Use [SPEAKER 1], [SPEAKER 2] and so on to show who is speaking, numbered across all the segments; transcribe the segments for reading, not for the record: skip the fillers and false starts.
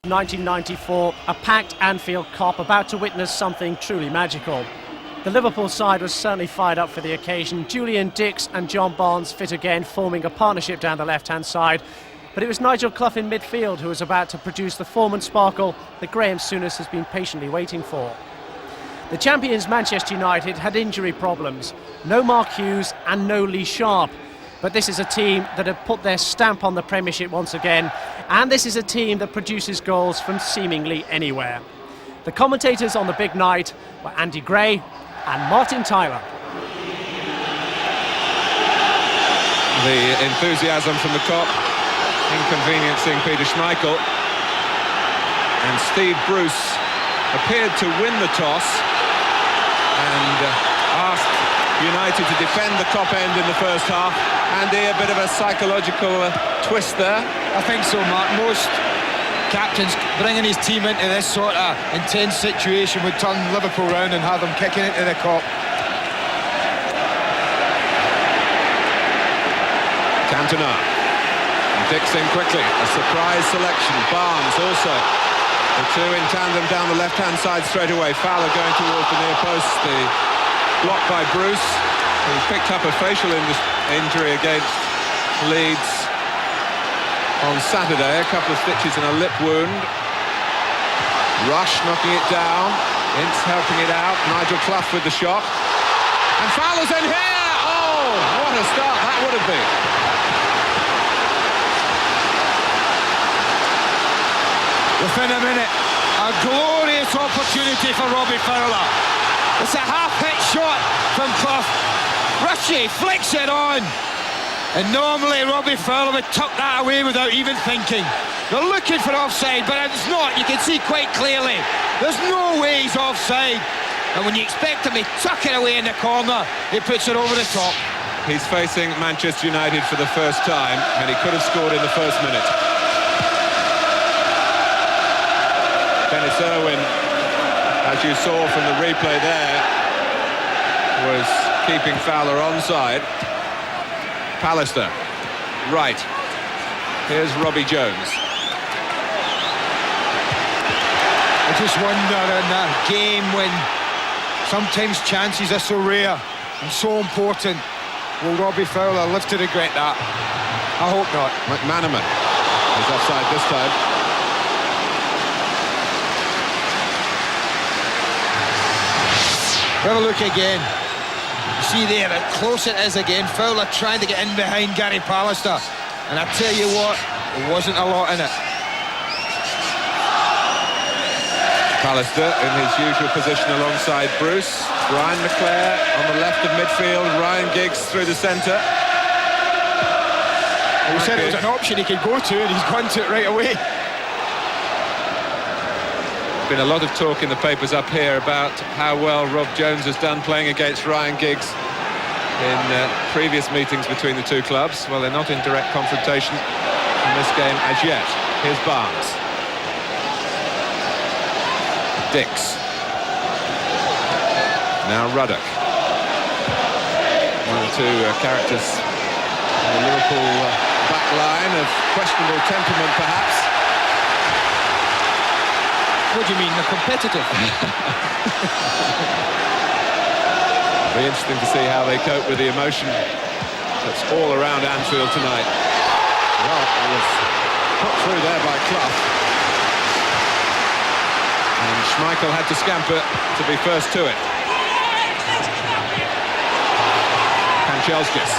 [SPEAKER 1] 1994, a packed Anfield Cop about to witness something truly magical. The Liverpool side was certainly fired up for the occasion. Julian Dicks and John Barnes fit again, forming a partnership down the left-hand side. But it was Nigel Clough in midfield who was about to produce the form and sparkle that Graham Souness has been patiently waiting for. The champions Manchester United had injury problems. No Mark Hughes and no Lee Sharp. But this is a team that have put their stamp on the Premiership once again, and this is a team that produces goals from seemingly anywhere. The commentators on the big night were Andy Gray and Martin Tyler.
[SPEAKER 2] The enthusiasm from the Kop, inconveniencing Peter Schmeichel, and Steve Bruce appeared to win the toss and asked United to defend the top end in the first half. Andy, a bit of a psychological twist there.
[SPEAKER 3] I think so, Mark. Most captains bringing his team into this sort of intense situation would turn Liverpool round and have them kicking into the Kop.
[SPEAKER 2] Cantona. Dicks in quickly. A surprise selection. Barnes also. The two in tandem down the left-hand side straight away. Fowler going towards the near post. The block by Bruce, who picked up a facial injury against Leeds on Saturday. A couple of stitches and a lip wound. Rush knocking it down. Ince helping it out. Nigel Clough with the shot. And Fowler's in here! Oh, what a start that would have been.
[SPEAKER 3] Within a minute, a glorious opportunity for Robbie Fowler. It's a half-hit shot from Clough. Rushy flicks it on. And normally Robbie Fowler would tuck that away without even thinking. They're looking for offside, but it's not. You can see quite clearly. There's no way he's offside. And when you expect him to tuck it away in the corner, he puts it over the top.
[SPEAKER 2] He's facing Manchester United for the first time, and he could have scored in the first minute. Dennis Irwin, as you saw from the replay there, was keeping Fowler onside. Pallister, right. Here's Robbie Jones.
[SPEAKER 3] I just wonder in that game when sometimes chances are so rare and so important, will Robbie Fowler live to regret that? I hope not.
[SPEAKER 2] McManaman is offside this time.
[SPEAKER 3] Have a look again. See there how close it is again. Fowler trying to get in behind Gary Pallister. And I tell you what, there wasn't a lot in it.
[SPEAKER 2] Pallister in his usual position alongside Bruce. Brian McClare on the left of midfield. Ryan Giggs through the centre.
[SPEAKER 3] He said it was an option he could go to, and he's gone to it right away.
[SPEAKER 2] Been a lot of talk in the papers up here about how well Rob Jones has done playing against Ryan Giggs in previous meetings between the two clubs. Well, they're not in direct confrontation in this game as yet. Here's Barnes. Dicks. Now Ruddock. One or two characters in the Liverpool back line of questionable temperament, perhaps.
[SPEAKER 3] What do you mean, they're competitive?
[SPEAKER 2] Be interesting to see how they cope with the emotion that's all around Anfield tonight. Well, it was put through there by Clough. And Schmeichel had to scamper to be first to it. Kanchelskis.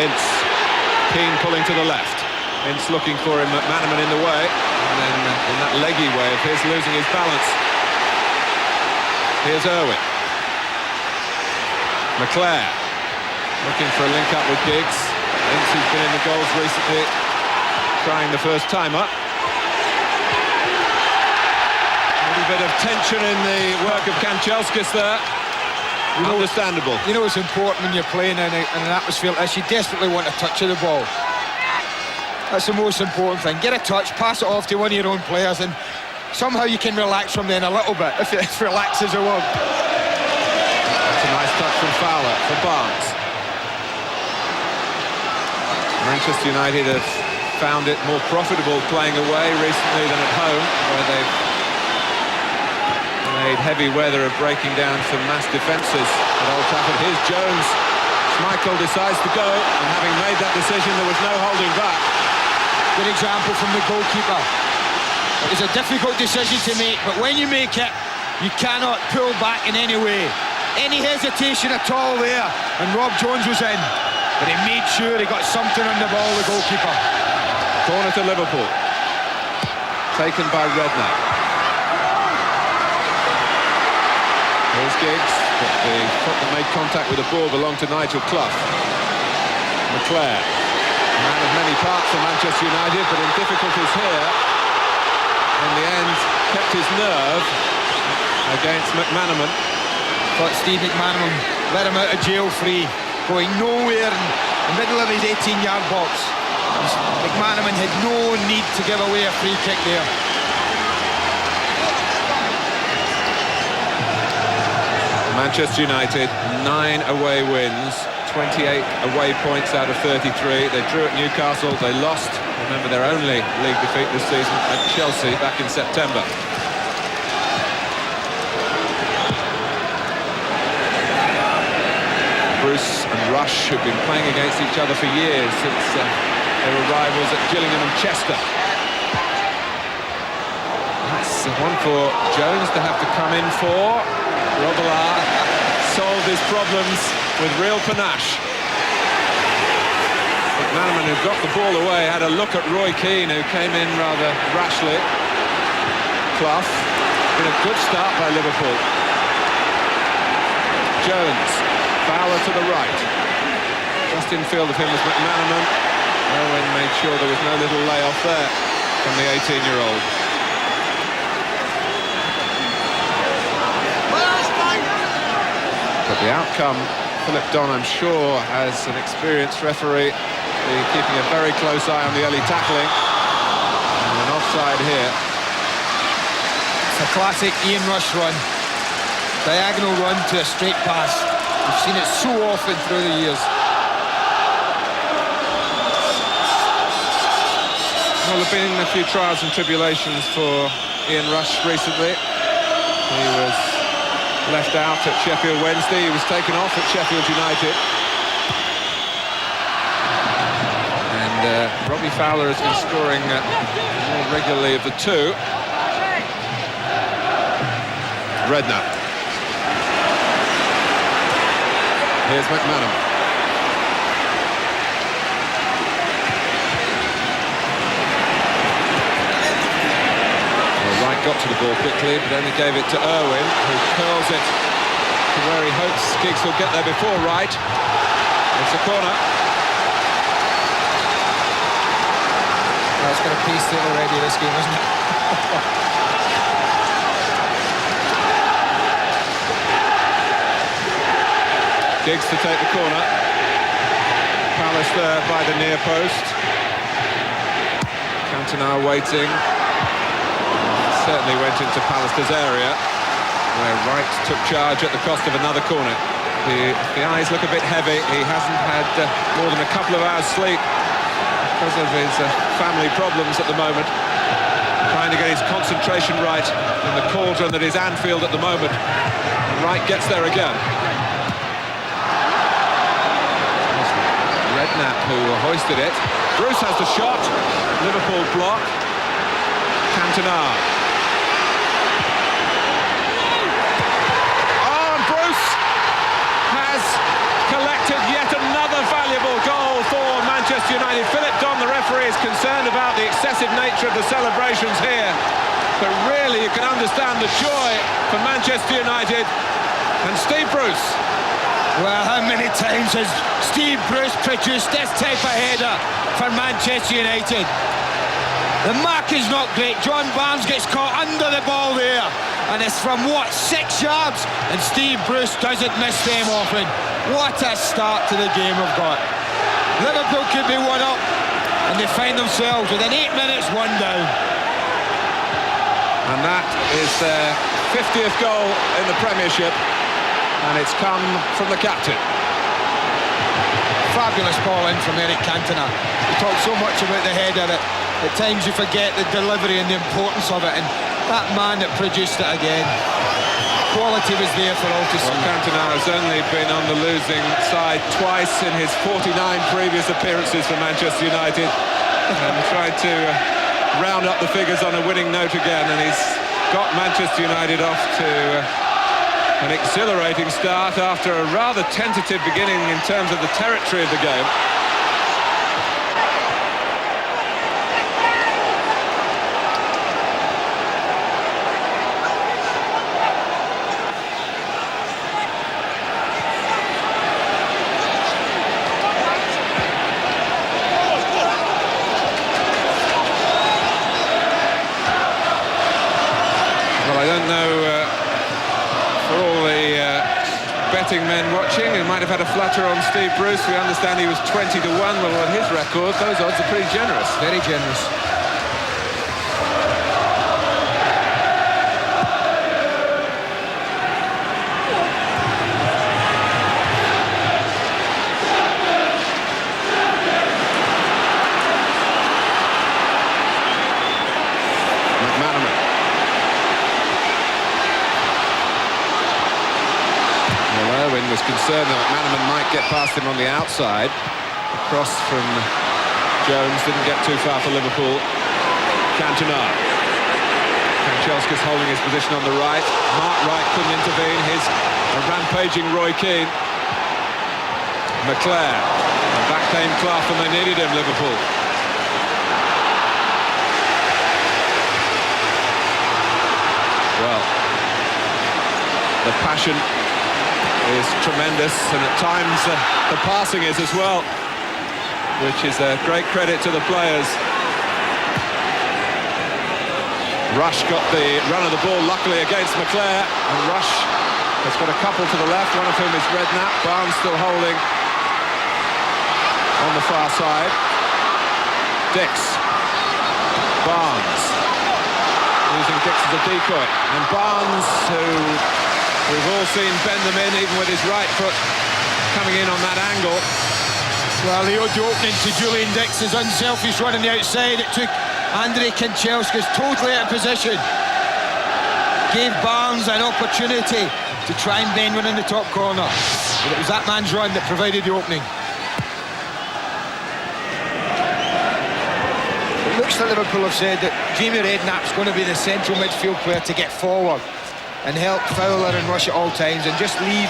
[SPEAKER 2] Ince. Keane pulling to the left. Ince looking for him, McManaman in the way, and then in that leggy way of his losing his balance. Here's Irwin. McClare looking for a link up with Giggs. Ince, who's been in the goals recently, trying the first time up. A little bit of tension in the work of Kanchelskis there. Understandable.
[SPEAKER 3] You know it's important when you're playing in an atmosphere like this. You desperately want a touch of the ball. That's the most important thing. Get a touch, pass it off to one of your own players, and somehow you can relax from then a little bit, if relax is a word. That's
[SPEAKER 2] a nice touch from Fowler for Barnes. Manchester United have found it more profitable playing away recently than at home, where they've made heavy weather of breaking down some mass defences at Old Trafford. Here's Jones. Schmeichel decides to go, and having made that decision, there was no holding back.
[SPEAKER 3] Good example from the goalkeeper. It was a difficult decision to make, but when you make it, you cannot pull back in any way. Any hesitation at all there, and Rob Jones was in. But he made sure he got something on the ball, the goalkeeper.
[SPEAKER 2] Corner to Liverpool. Taken by Redknapp. Here's Giggs, but the foot that made contact with the ball belonged to Nigel Clough. McClair, man of many parts for Manchester United, but in difficulties here. In the end, kept his nerve against McManaman.
[SPEAKER 3] But Steve McManaman let him out of jail free, going nowhere in the middle of his 18-yard box. McManaman had no need to give away a free kick there.
[SPEAKER 2] Manchester United, 9 away wins, 28 away points out of 33. They drew at Newcastle, they lost, remember, their only league defeat this season at Chelsea back in September. Bruce and Rush have been playing against each other for years, since they were rivals at Gillingham and Chester. That's one for Jones to have to come in for. Robillard solved his problems with real panache. McManaman, who got the ball away, had a look at Roy Keane, who came in rather rashly. Clough, been a good start by Liverpool. Jones, Fowler to the right. Just in field of him was McManaman. Owen made sure there was no little layoff there from the 18-year-old. But the outcome, Philip Don, I'm sure, as an experienced referee, keeping a very close eye on the early tackling. And an offside here.
[SPEAKER 3] It's a classic Ian Rush run. Diagonal run to a straight pass. We've seen it so often through the years.
[SPEAKER 2] Well, there have been a few trials and tribulations for Ian Rush recently. He was left out at Sheffield Wednesday. He was taken off at Sheffield United. And Robbie Fowler has been scoring more regularly of the two. Redknapp. Here's McManaman. Wright got to the ball quickly, but only gave it to Irwin, who curls it to where he hopes Giggs will get there before Wright. It's a corner.
[SPEAKER 3] Well, it's got a piece to it already, this game, isn't it?
[SPEAKER 2] Giggs to take the corner. Palace there by the near post. Cantona waiting. Certainly went into Pallister's area, where Wright took charge at the cost of another corner. The eyes look a bit heavy. He hasn't had more than a couple of hours sleep because of his family problems at the moment. Trying to get his concentration right in the cauldron that is Anfield at the moment. And Wright gets there again. Redknapp, who hoisted it. Bruce has the shot. Liverpool block. Cantona. Collected yet another valuable goal for Manchester United. Philip Don, the referee, is concerned about the excessive nature of the celebrations here, but really you can understand the joy for Manchester United and Steve Bruce.
[SPEAKER 3] Well, how many times has Steve Bruce produced this type of header for Manchester United? The mark is not great. John Barnes gets caught under the ball there, and it's from, what, 6 yards? And Steve Bruce doesn't miss them often. What a start to the game we've got. Liverpool could be 1 up, and they find themselves within 8 minutes 1 down.
[SPEAKER 2] And that is their 50th goal in the Premiership, and it's come from the captain.
[SPEAKER 3] Fabulous ball in from Eric Cantona. We talk so much about the header that at times you forget the delivery and the importance of it, and that man that produced it again, quality was there for all to see.
[SPEAKER 2] Well, Cantona has only been on the losing side twice in his 49 previous appearances for Manchester United, and tried to round up the figures on a winning note again, and he's got Manchester United off to an exhilarating start after a rather tentative beginning in terms of the territory of the game. Well, I don't know, for all the betting men watching, who might have had a flutter on Steve Bruce. We understand he was 20 to 1. Well, on his record, those odds are pretty generous.
[SPEAKER 3] Very generous.
[SPEAKER 2] Was concerned that McManaman might get past him on the outside. The cross from Jones didn't get too far for Liverpool. Cantona. Kanchelskis holding his position on the right. Mark Wright couldn't intervene. Here's a rampaging Roy Keane. McClare. And back came Clough and they needed him, Liverpool. Well, the passion is tremendous, and at times the passing is as well, which is a great credit to the players. Rush got the run of the ball luckily against McClare, and Rush has got a couple to the left, one of whom is Redknapp. Barnes still holding on the far side. Dix. Barnes using Dix as a decoy, and Barnes, who we've all seen bend them in, even with his right foot coming in on that angle.
[SPEAKER 3] Well, he owed the opening to Julian Dix's unselfish run on the outside. It took Andrei Kanchelskis totally out of position. Gave Barnes an opportunity to try and bend one in the top corner. But it was that man's run that provided the opening. It looks like Liverpool have said that Jamie Redknapp's going to be the central midfield player to get forward and help Fowler and Rush at all times, and just leave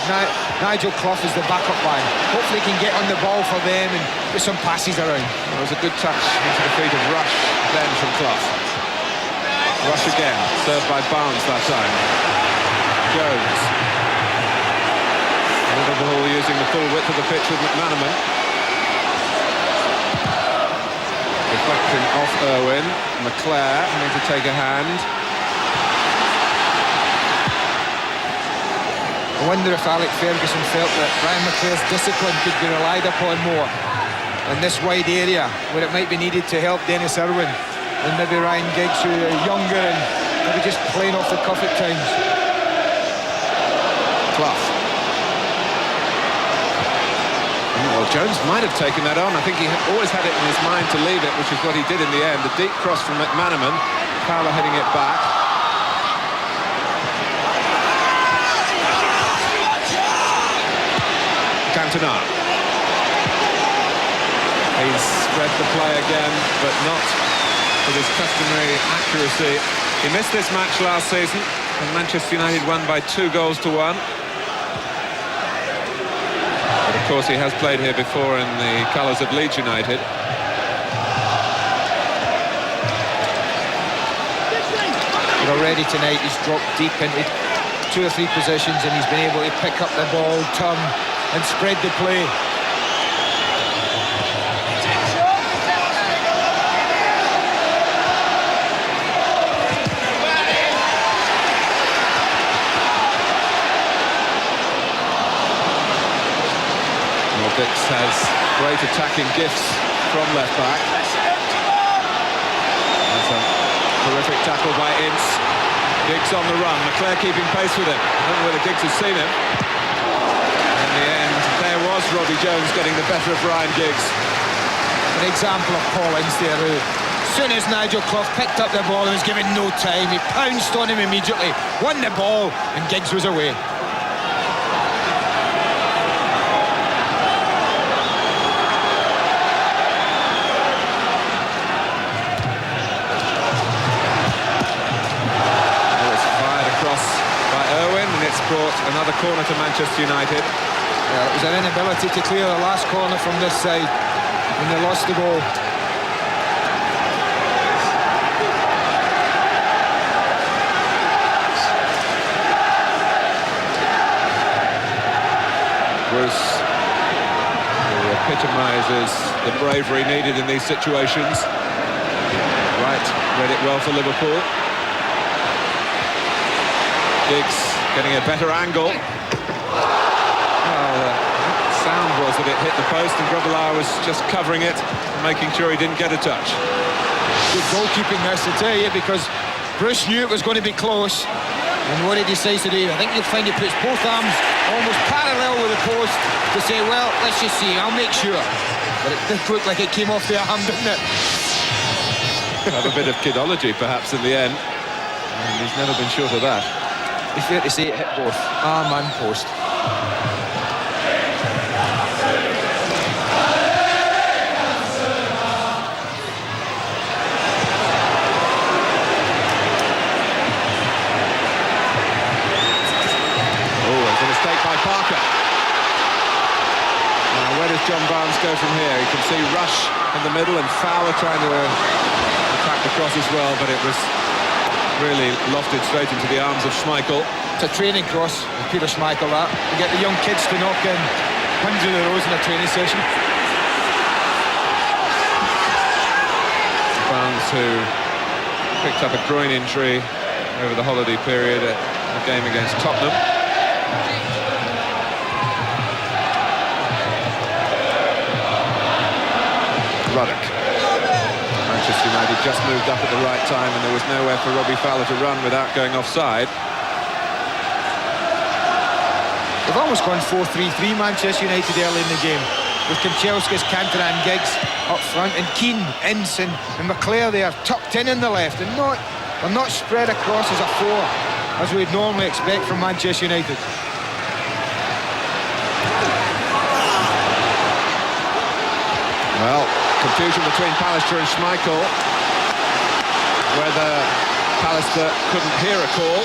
[SPEAKER 3] Nigel Clough as the backup line. Hopefully he can get on the ball for them and get some passes around.
[SPEAKER 2] There was a good touch into the feet of Rush then from Clough. Rush again, served by Barnes that time. Jones. Liverpool using the full width of the pitch with McManaman. Deflecting off Irwin. McClare having to take a hand.
[SPEAKER 3] I wonder if Alec Ferguson felt that Ryan McClare's discipline could be relied upon more in this wide area where it might be needed to help Dennis Irwin and maybe Ryan Giggs, who are younger and maybe just playing off the cuff at times.
[SPEAKER 2] Clough. Well, Jones might have taken that on. I think he always had it in his mind to leave it, which is what he did in the end. The deep cross from McManaman, Fowler heading it back. Cantona. He's spread the play again, but not with his customary accuracy. He missed this match last season, and Manchester United won by 2-1. But of course he has played here before in the colours of Leeds United.
[SPEAKER 3] But already tonight he's dropped deep into 2 or 3 positions, and he's been able to pick up the ball, turn and spread the play.
[SPEAKER 2] Well, Dix has great attacking gifts from left back. That's a terrific tackle by Ince. Giggs on the run, McClare keeping pace with him. I don't know whether Giggs has seen him. In the end, there was Robbie Jones getting the better of Ryan Giggs.
[SPEAKER 3] An example of Paul Ince there, who, as soon as Nigel Clough picked up the ball and was given no time, he pounced on him immediately, won the ball, and Giggs was away.
[SPEAKER 2] It's brought another corner to Manchester United.
[SPEAKER 3] It was an inability to clear the last corner from this side when they lost the goal.
[SPEAKER 2] Bruce, who epitomises the bravery needed in these situations. Right, read it well for Liverpool. Giggs getting a better angle. Well, the sound was that it hit the post and Grobbelaar was just covering it and making sure he didn't get a touch.
[SPEAKER 3] Good goalkeeping, this, I tell you, because Bruce knew it was going to be close. And what he decides to do, I think you'll find he puts both arms almost parallel with the post to say, well, let's just see, I'll make sure. But it did look like it came off the arm, didn't it?
[SPEAKER 2] Have a bit of kidology, perhaps, in the end. And he's never been short of that.
[SPEAKER 3] It's fair to say it hit both arm and post.
[SPEAKER 2] Oh, there's a mistake by Parker. Now, where does John Barnes go from here? You can see Rush in the middle and Fowler trying to attack the cross as well, but it was really lofted straight into the arms of Schmeichel.
[SPEAKER 3] It's a training cross, Peter Schmeichel, that. You get the young kids to knock in 100 of those in a training session.
[SPEAKER 2] Barnes, who picked up a groin injury over the holiday period at a game against Tottenham. Ruddock. Manchester United just moved up at the right time and there was nowhere for Robbie Fowler to run without going offside.
[SPEAKER 3] They've almost gone 4-3-3 Manchester United early in the game, with Kanchelskis, Cantona and Giggs up front, and Keane, Ince and McClair there tucked in the left, and they're not spread across as a four as we'd normally expect from Manchester United.
[SPEAKER 2] Well, confusion between Pallister and Schmeichel, whether Pallister couldn't hear a call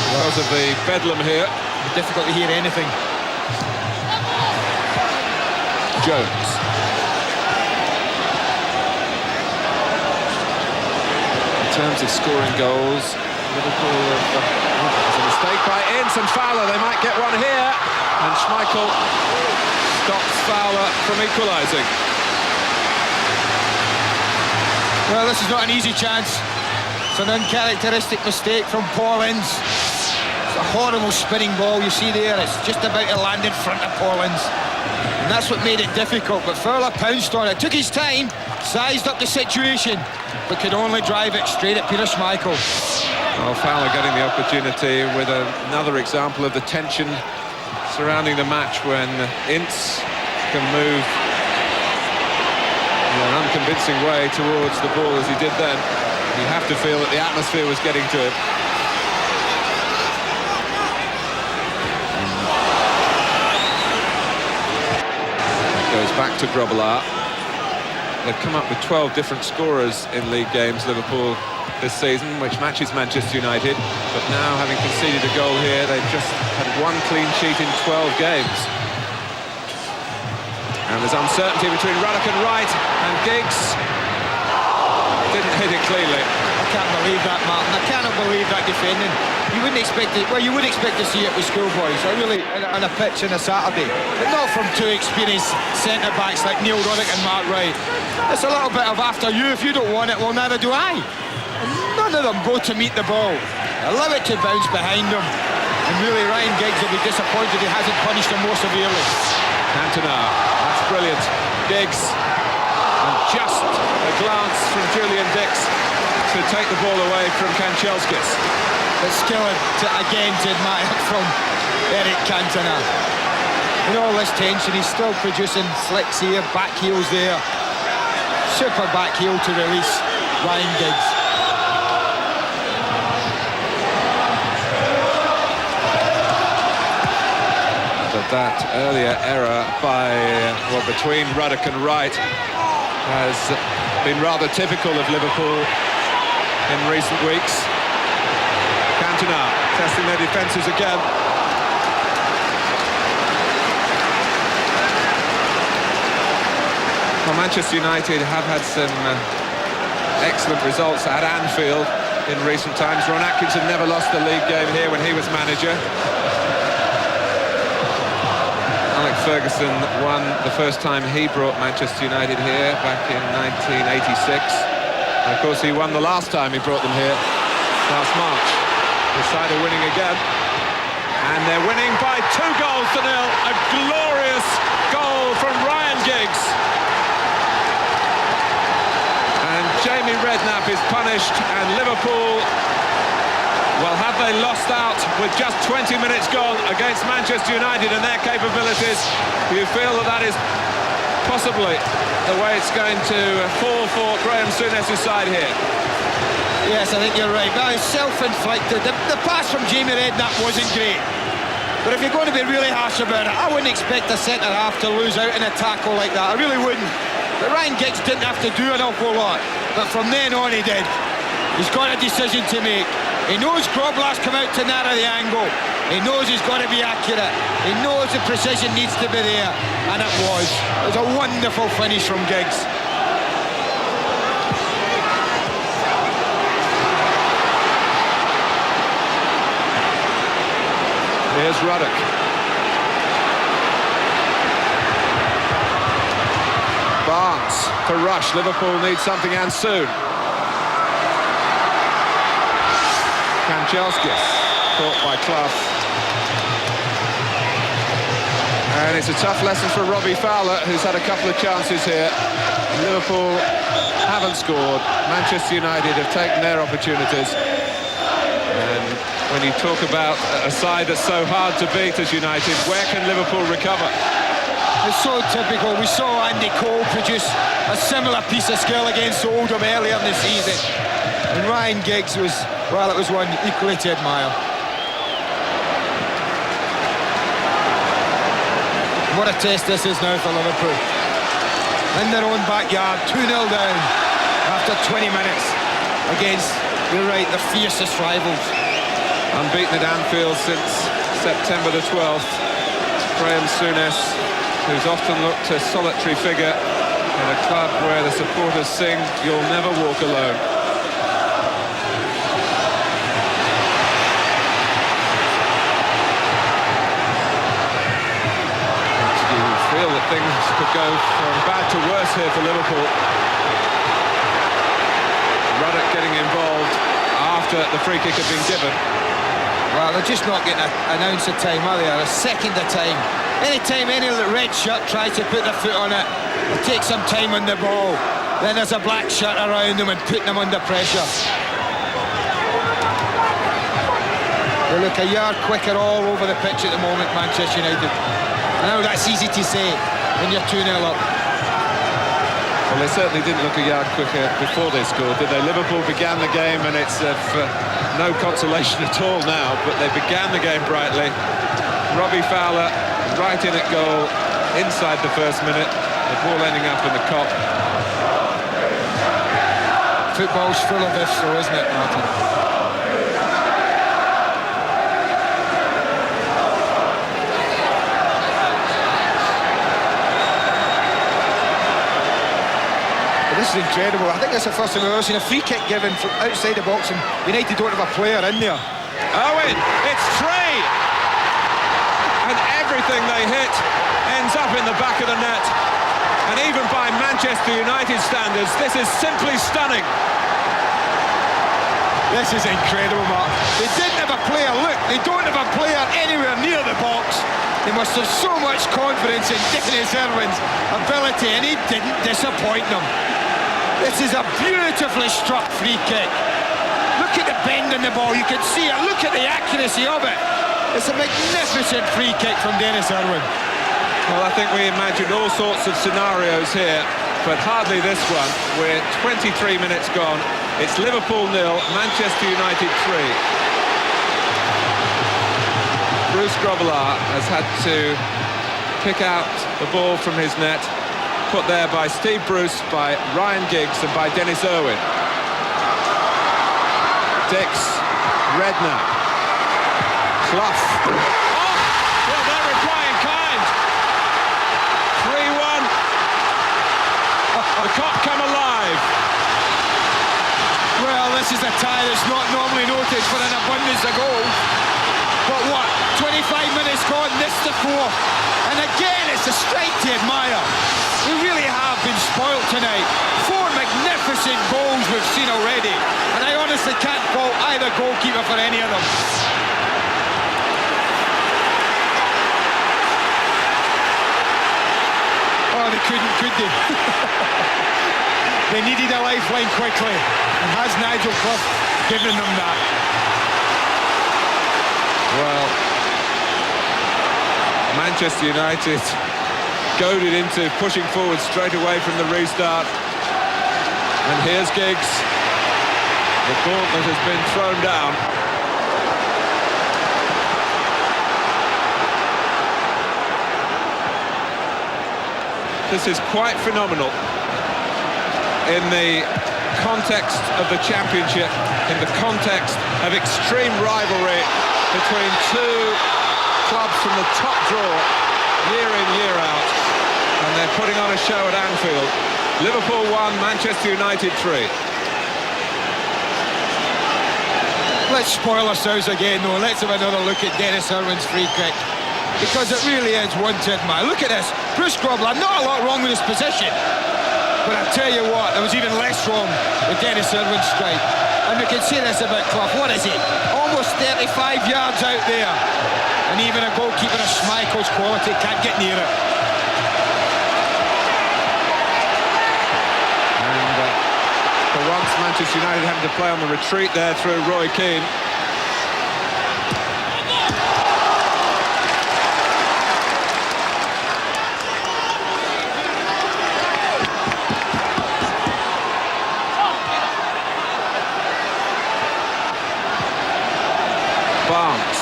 [SPEAKER 2] because of the bedlam here.
[SPEAKER 3] Difficult to hear anything.
[SPEAKER 2] Jones. In terms of scoring goals, Liverpool there's a mistake by Ince and Fowler. They might get one here, and Schmeichel stops Fowler from equalising.
[SPEAKER 3] Well, this is not an easy chance. It's an uncharacteristic mistake from Paul Ince. It's a horrible spinning ball you see there. It's just about to land in front of Paul Ince. And that's what made it difficult, but Fowler pounced on it. Took his time, sized up the situation, but could only drive it straight at Peter Schmeichel.
[SPEAKER 2] Well, Fowler getting the opportunity with another example of the tension surrounding the match when Ince can move in an unconvincing way towards the ball as he did then. You have to feel that the atmosphere was getting to him. Goes back to Grobbelaar. They've come up with 12 different scorers in league games, Liverpool, this season, which matches Manchester United. But now, having conceded a goal here, they've just had one clean sheet in 12 games. And there's uncertainty between Ruddock and Wright, and Giggs didn't hit it cleanly.
[SPEAKER 3] I can't believe that, Martin. I cannot believe that defending. You wouldn't expect it. Well, you would expect to see it with schoolboys, really, on a pitch on a Saturday, but not from two experienced centre-backs like Neil Ruddock and Mark Wright. It's a little bit of after you. If you don't want it, well, neither do I. And none of them go to meet the ball. Allow it to bounce behind them. And really, Ryan Giggs will be disappointed he hasn't punished them more severely.
[SPEAKER 2] Cantona, that's brilliant. Giggs, and just a glance from Julian Dix to take the ball away from Kanchelskis.
[SPEAKER 3] But skill again to admire from Eric Cantona. In all this tension, he's still producing flicks here, back heels there. Super back heel to release Ryan Giggs.
[SPEAKER 2] But that earlier error between Ruddock and Wright has been rather typical of Liverpool in recent weeks. Cantona testing their defences again. Well, Manchester United have had some excellent results at Anfield in recent times. Ron Atkinson never lost a league game here when he was manager. Alex Ferguson won the first time he brought Manchester United here back in 1986. And of course, he won the last time he brought them here last March. The side are winning again. And they're winning by 2 goals to 0. A glorious goal from Ryan Giggs. And Jamie Redknapp is punished, and Liverpool, well, have they lost out with just 20 minutes gone against Manchester United and their capabilities? You feel that is possibly the way it's going to fall for Graham Souness's side here.
[SPEAKER 3] Yes, I think you're right. That is self-inflicted. The pass from Jamie Redknapp wasn't great. But if you're going to be really harsh about it, I wouldn't expect a centre-half to lose out in a tackle like that. I really wouldn't. But Ryan Giggs didn't have to do an awful lot. But from then on he did. He's got a decision to make. He knows Grobler's come out to narrow the angle. He knows he's got to be accurate. He knows the precision needs to be there. And it was. It was a wonderful finish from Giggs.
[SPEAKER 2] Here's Ruddock. Barnes for Rush. Liverpool needs something, and soon. Kanchelskis caught by Clough. And it's a tough lesson for Robbie Fowler, who's had a couple of chances here. Liverpool haven't scored. Manchester United have taken their opportunities. And when you talk about a side that's so hard to beat as United, where can Liverpool recover?
[SPEAKER 3] It's so typical. We saw Andy Cole produce a similar piece of skill against Oldham earlier in the season. And Ryan Giggs was, well, it was one equally to admire. What a test this is now for Liverpool. In their own backyard, 2-0 down after 20 minutes against, you're right, the fiercest rivals.
[SPEAKER 2] Unbeaten at Anfield since September the 12th. Graham Souness, who's often looked a solitary figure in a club where the supporters sing, "You'll never walk alone." You feel that things could go from bad to worse here for Liverpool. Ruddock getting involved after the free kick had been given.
[SPEAKER 3] Well, they're just not getting an ounce of time, are they? A second of time. Anytime any red shirt tries to put their foot on it, or take some time on the ball, then there's a black shirt around them and putting them under pressure. They look a yard quicker all over the pitch at the moment, Manchester United. I know that's easy to say when you're 2-0 up.
[SPEAKER 2] Well, they certainly didn't look a yard quicker before they scored, did they? Liverpool began the game, and it's no consolation at all now, but they began the game brightly. Robbie Fowler right in at goal inside the first minute, the ball ending up in the Kop.
[SPEAKER 3] Football's full of ifs though, isn't it, Martin? This is incredible. I think that's the first time I've ever seen a free kick given from outside the box, and United don't have a player in there.
[SPEAKER 2] Owen, it's Trey! And everything they hit ends up in the back of the net. And even by Manchester United standards, this is simply stunning.
[SPEAKER 3] This is incredible, Mark. They didn't have a player. Look, they don't have a player anywhere near the box. They must have so much confidence in Dennis Irwin's ability, and he didn't disappoint them. This is a beautifully struck free kick. Look at the bend in the ball, you can see it. Look at the accuracy of it. It's a magnificent free kick from Dennis Irwin.
[SPEAKER 2] Well, I think we imagined all sorts of scenarios here, but hardly this one. We're 23 minutes gone. It's Liverpool 0, Manchester United 3. Bruce Grobbelaar has had to pick out the ball from his net, put there by Steve Bruce, by Ryan Giggs and by Dennis Irwin. Dix, Redknapp, Clough. Oh, well, they're replying kind. 3-1. The Kop come alive.
[SPEAKER 3] Well, this is a tie that's not normally noted for an abundance of goals. But what, 25 minutes gone, this the fourth. And again, it's a strike to admire. We really have been spoilt tonight. 4 magnificent goals we've seen already. And I honestly can't fault either goalkeeper for any of them. Oh, they couldn't, could they? They needed a lifeline quickly. And has Nigel Clough given them that?
[SPEAKER 2] Well, Manchester United goaded into pushing forward straight away from the restart. And here's Giggs. The gauntlet has been thrown down. This is quite phenomenal in the context of the championship, in the context of extreme rivalry between two clubs from the top draw year in, year out, and they're putting on a show at Anfield. Liverpool 1, Manchester United 3.
[SPEAKER 3] Let's spoil ourselves again though. Let's have another look at Dennis Irwin's free kick, because it really is one to admire. Look at this, Bruce Grobbelaar, not a lot wrong with his position, but I tell you what, there was even less wrong with Dennis Irwin's strike. And we can say this about Clough, what is he? Almost 35 yards out there. And even a goalkeeper of Schmeichel's quality can't get near it.
[SPEAKER 2] And for once, Manchester United having to play on the retreat there through Roy Keane. Barnes.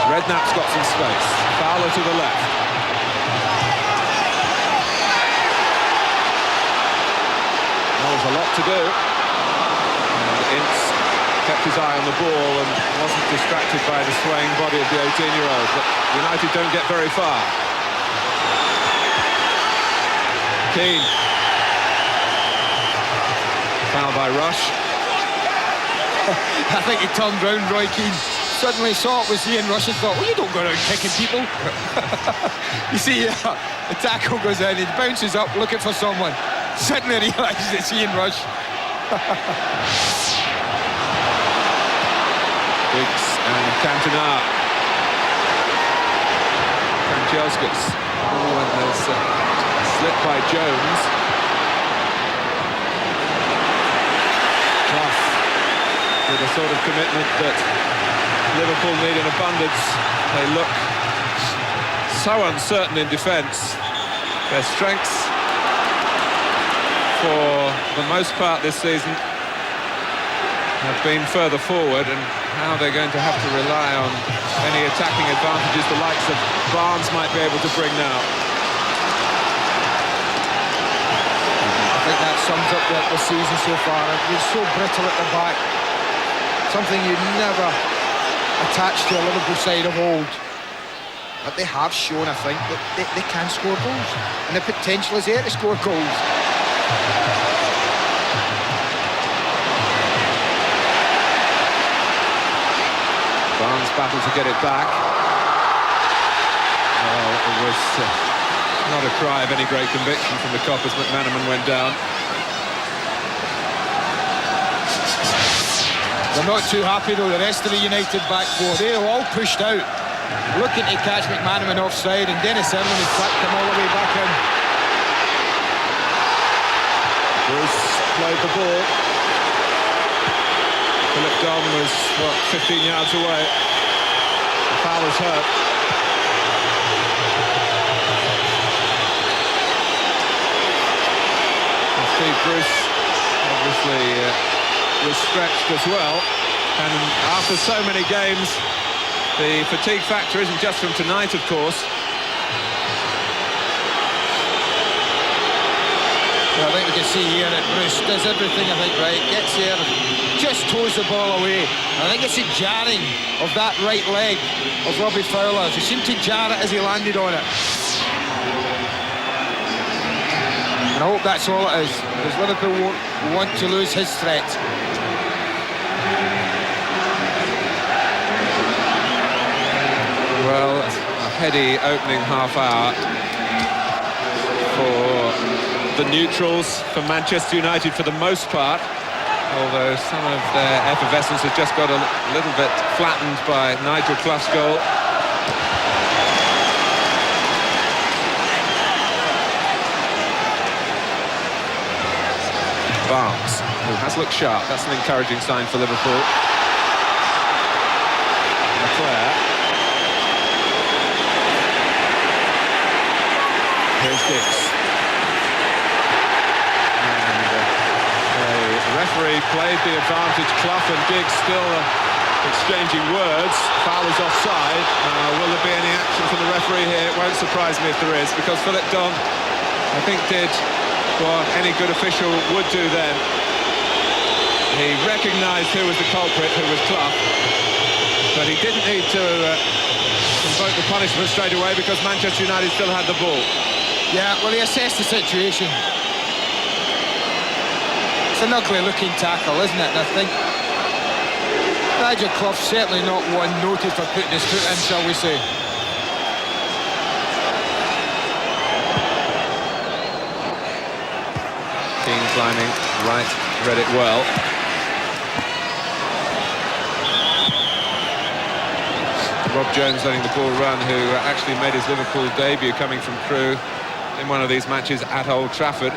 [SPEAKER 2] Redknapp's got some space. Fowler to the left. There was a lot to do. And Ince kept his eye on the ball and wasn't distracted by the swaying body of the 18-year-old. But United don't get very far. Keane. Foul by Rush.
[SPEAKER 3] I think he turned round, Roy Keane. Suddenly saw it was Ian Rush and thought, well, you don't go around kicking people. You see, the tackle goes in, he bounces up looking for someone. Suddenly realises it's Ian Rush.
[SPEAKER 2] Giggs and Cantona. Kanchelskis. Oh, and there's a slip by Jones. Clough with a sort of commitment that Liverpool need in abundance. They look so uncertain in defence. Their strengths, for the most part this season, have been further forward, and now they're going to have to rely on any attacking advantages the likes of Barnes might be able to bring now.
[SPEAKER 3] I think that sums up the season so far. It's so brittle at the back. Something you'd never attach to a Liverpool side of old. But they have shown, I think, that they can score goals. And the potential is there to score goals.
[SPEAKER 2] Barnes battled to get it back. Well, it was not a cry of any great conviction from the Kop as McManaman went down.
[SPEAKER 3] They're not too happy though, the rest of the United back four. They're all pushed out, looking to catch McManaman offside, and Dennis Irwin has flipped him all the way back in.
[SPEAKER 2] Bruce played the ball. Philip Dom was, what, 15 yards away. The foul was hurt. Steve Bruce obviously was stretched as well, and after so many games, the fatigue factor isn't just from tonight, of course.
[SPEAKER 3] Well, I think we can see here that Bruce does everything, I think, right. Gets there, just toes the ball away. I think it's a jarring of that right leg of Robbie Fowler. He seemed to jar it as he landed on it. And I hope that's all it is, because Liverpool won't want to lose his threat.
[SPEAKER 2] Well, a heady opening half hour for the neutrals, for Manchester United for the most part, although some of their effervescence has just got a little bit flattened by Nigel Clough's goal. Barnes, who has looked sharp. That's an encouraging sign for Liverpool. Leclerc. Here's Dix. And the referee played the advantage. Clough and Dix still exchanging words. Foul is offside. Will there be any action from the referee here? It won't surprise me if there is, because Philip Don, I think, did what any good official would do then. He recognised who was the culprit, who was Clough, but he didn't need to invoke the punishment straight away because Manchester United still had the ball.
[SPEAKER 3] Yeah, well, he assessed the situation. It's an ugly looking tackle, isn't it? And I think Nigel Clough certainly not one noted for putting his foot in, shall we say.
[SPEAKER 2] Keane climbing right, read it well. Rob Jones letting the ball run, who actually made his Liverpool debut coming from Crewe in one of these matches at Old Trafford. A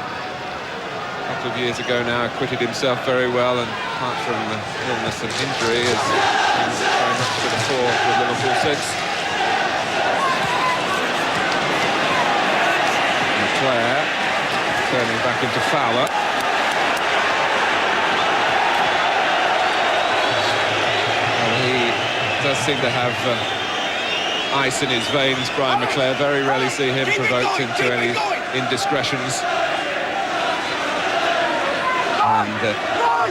[SPEAKER 2] couple of years ago now, acquitted himself very well, and apart from illness and injury, has been very much to the fore with Liverpool since. Leclerc turning back into Fowler. Well, he does seem to have ice in his veins, Brian McClare. Very rarely see him provoked into any indiscretions. And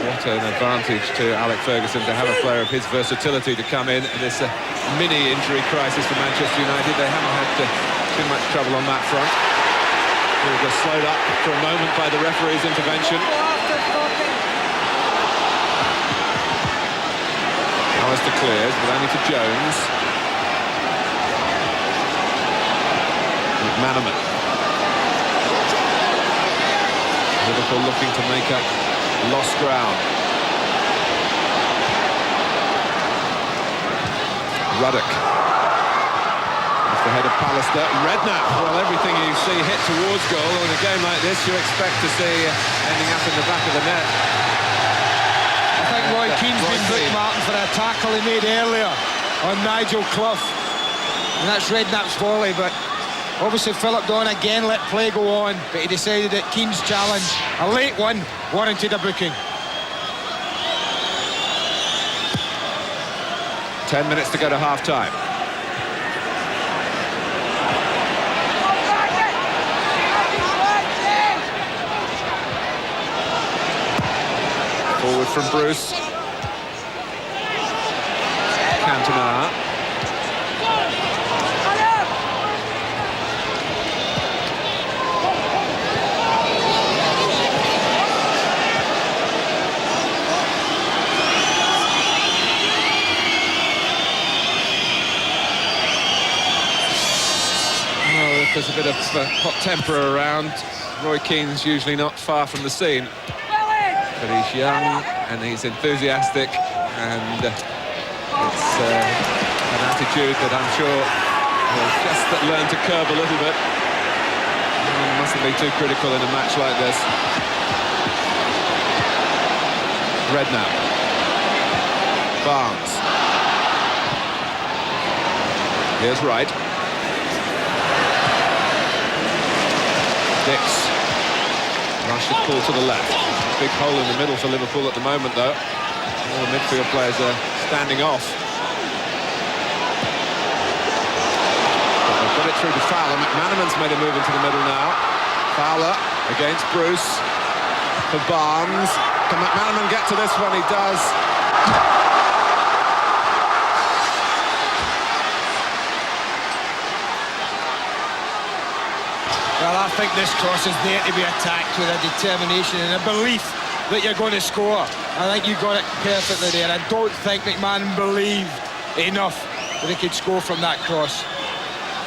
[SPEAKER 2] what an advantage to Alex Ferguson to have a player of his versatility to come in this mini injury crisis for Manchester United. They haven't had too much trouble on that front. They were just slowed up for a moment by the referee's intervention. Alistair clears, but only to Jones. McManaman. Liverpool looking to make up lost ground. Ruddock. Off the head of Pallister. Redknapp. Well, everything you see hit towards goal. In a game like this, you expect to see ending up in the back of the net.
[SPEAKER 3] I think Roy Keane's been bookmarked for a tackle he made earlier on Nigel Clough. And that's Redknapp's volley, but obviously Philip Don again let play go on, but he decided that Keane's challenge, a late one, warranted a booking.
[SPEAKER 2] 10 minutes to go to half-time. Forward from Bruce. Cantona. Well, if there's a bit of hot temper around, Roy Keane's usually not far from the scene. But he's young and he's enthusiastic, and it's an attitude that I'm sure will just learn to curb a little bit. Mustn't be too critical in a match like this. Redknapp. Barnes. Here's Wright. Dix. should pull to the left. Big hole in the middle for Liverpool at the moment, though. All the midfield players are standing off. But they've got it through to Fowler. McManaman's made a move into the middle now. Fowler against Bruce for Barnes. Can McManaman get to this one? He does.
[SPEAKER 3] Well, I think this cross is there to be attacked with a determination and a belief that you're going to score. I think you got it perfectly there. I don't think McMahon believed enough that he could score from that cross.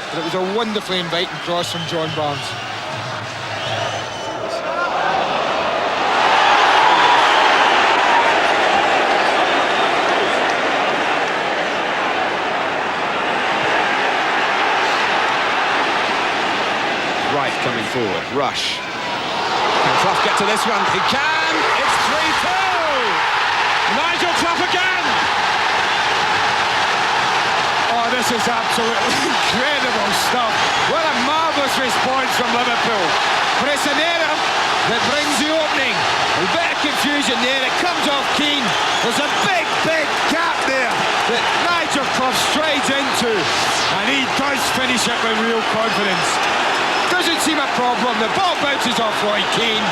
[SPEAKER 3] But it was a wonderfully inviting cross from John Barnes.
[SPEAKER 2] Coming forward, Rush. Can Clough get to this one? He can! It's 3-2! Nigel Clough again!
[SPEAKER 3] Oh, this is absolutely incredible stuff. What a marvellous response from Liverpool. But it's an error that brings the opening. A bit of confusion there. It comes off Keane. There's a big, big gap there that Nigel Clough strides into. And he does finish it with real confidence. Doesn't seem a problem. The ball bounces off Roy Keane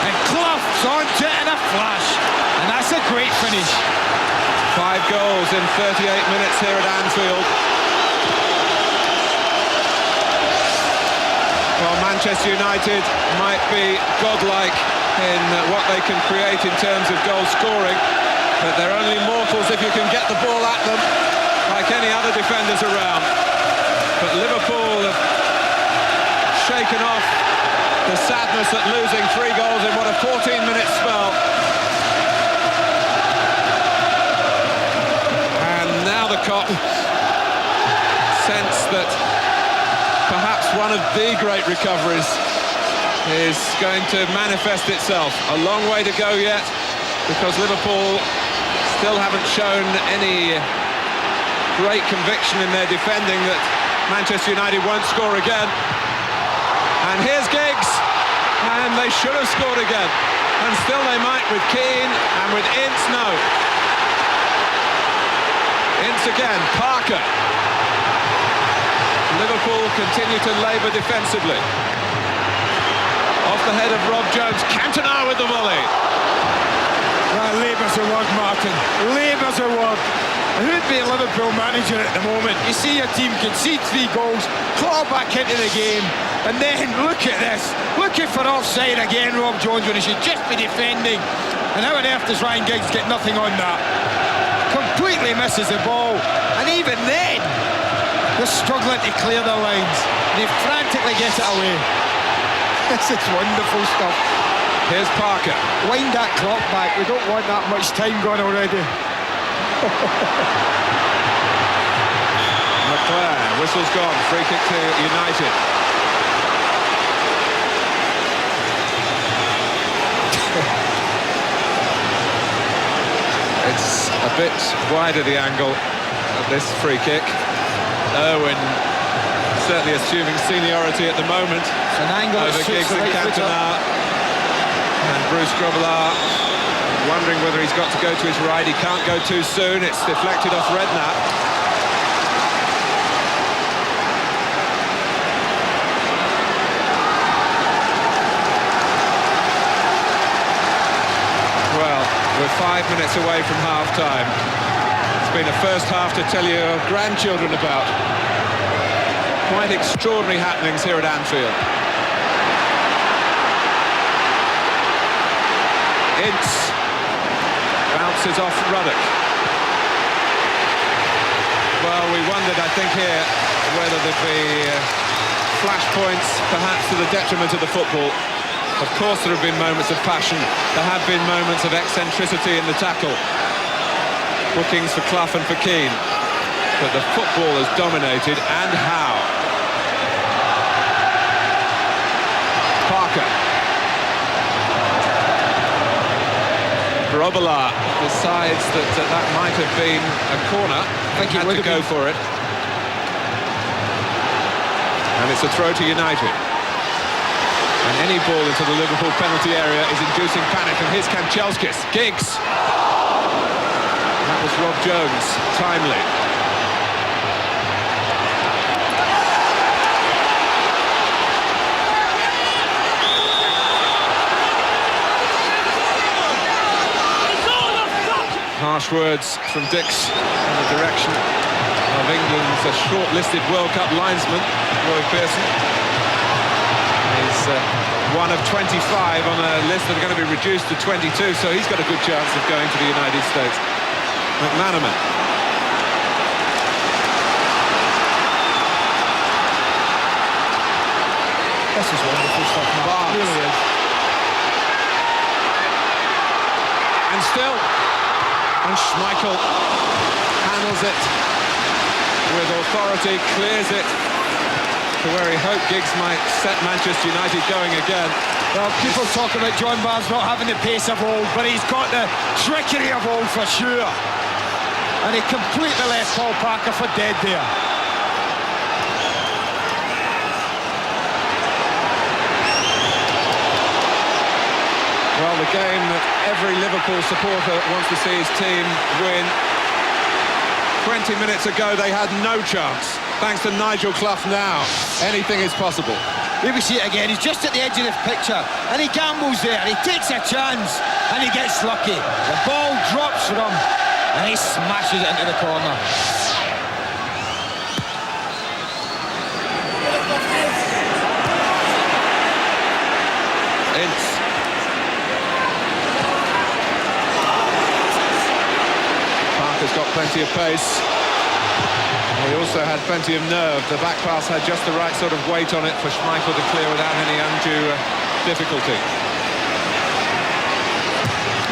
[SPEAKER 3] and Clough's onto it in a flash, and that's a great finish.
[SPEAKER 2] 5 goals in 38 minutes here at Anfield. Well, Manchester United might be godlike in what they can create in terms of goal scoring, but they're only mortals if you can get the ball at them like any other defenders around. But Liverpool have shaken off the sadness at losing 3 goals in what a 14-minute spell. And now the Kop sense that perhaps one of the great recoveries is going to manifest itself. A long way to go yet, because Liverpool still haven't shown any great conviction in their defending that Manchester United won't score again. And here's Giggs, and they should have scored again. And still they might with Keane, and with Ince, no. Ince again, Parker. Liverpool continue to labour defensively. Off the head of Rob Jones, Cantona with the volley.
[SPEAKER 3] Well, labour's a word, Martin. Labour's a word. Who'd be a Liverpool manager at the moment? You see your team concede 3 goals, claw back into the game, and then look at this, looking for offside again, Rob Jones, when he should just be defending. And how on earth does Ryan Giggs get nothing on that? Completely misses the ball, and even then, they're struggling to clear their lines. They frantically get it away. This is wonderful stuff.
[SPEAKER 2] Here's Parker.
[SPEAKER 3] Wind that clock back, we don't want that much time gone already.
[SPEAKER 2] McClare, whistle's gone, free kick to United. It's a bit wider, the angle of this free kick. Owen certainly assuming seniority at the moment.
[SPEAKER 3] It's an angle
[SPEAKER 2] over Giggs and Cantona. And Bruce Grobbelaar wondering whether he's got to go to his right. He can't go too soon. It's deflected off Redknapp. Well, we're 5 minutes away from half-time. It's been a first half to tell your grandchildren about. Quite extraordinary happenings here at Anfield. Ince bounces off Ruddock. Well, we wondered, I think, here whether there'd be flashpoints, perhaps to the detriment of the football. Of course there have been moments of passion. There have been moments of eccentricity in the tackle. Bookings for Clough and for Keane. But the football has dominated, and how. Parker. Grobbelaar decides that that might have been a corner. I think he had to go for it. And it's a throw to United. And any ball into the Liverpool penalty area is inducing panic. And here's Kanchelskis. Giggs. That was Rob Jones. Timely. Harsh words from Dix in the direction of England's shortlisted World Cup linesman, Roy Pearson. He's one of 25 on a list that are going to be reduced to 22, so he's got a good chance of going to the United States. McManaman.
[SPEAKER 3] This is wonderful stuff, Mark. It really is.
[SPEAKER 2] And still, and Schmeichel handles it with authority, clears it to where he hoped Giggs might set Manchester United going again.
[SPEAKER 3] Well, people talk about John Barnes not having the pace of old, but he's got the trickery of old for sure. And he completely left Paul Parker for dead there.
[SPEAKER 2] Well, the game that every Liverpool supporter wants to see his team win. 20 minutes ago, they had no chance. Thanks to Nigel Clough now, anything is possible.
[SPEAKER 3] Here we see it again. He's just at the edge of the picture, and he gambles there, and he takes a chance, and he gets lucky. The ball drops from him, and he smashes it into the corner.
[SPEAKER 2] Ince. Parker's got plenty of pace. He also had plenty of nerve. The back pass had just the right sort of weight on it for Schmeichel to clear without any undue difficulty.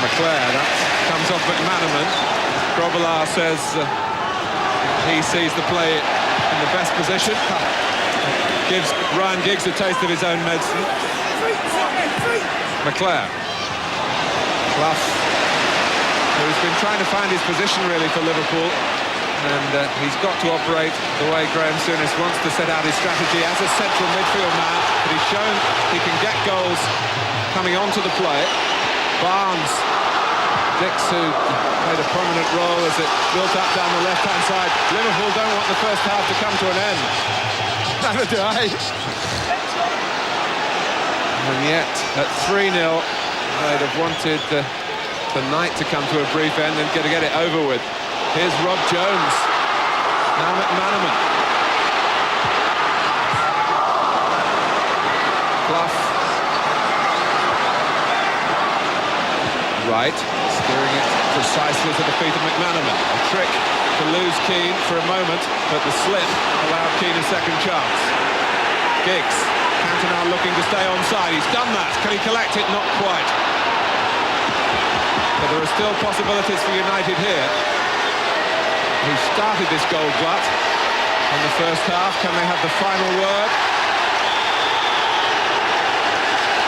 [SPEAKER 2] McClare, that comes off McManaman. Grobbelaar says he sees the play in the best position. Gives Ryan Giggs a taste of his own medicine. McClare. Clough, who's been trying to find his position really for Liverpool. And he's got to operate the way Graham Souness wants to set out his strategy as a central midfield man. But he's shown he can get goals coming onto the play. Barnes, Dix, who played a prominent role as it built up down the left-hand side. Liverpool don't want the first half to come to an end.
[SPEAKER 3] Neither do I.
[SPEAKER 2] And yet, at 3-0, they'd have wanted the night to come to a brief end and get it over with. Here's Rob Jones. Now McManaman. Clough. Right. Steering it precisely to the feet of McManaman. A trick to lose Keane for a moment, but the slip allowed Keane a second chance. Giggs. Cantona looking to stay onside. He's done that. Can he collect it? Not quite. But there are still possibilities for United here. Who started this goal glut in the first half. Can they have the final word?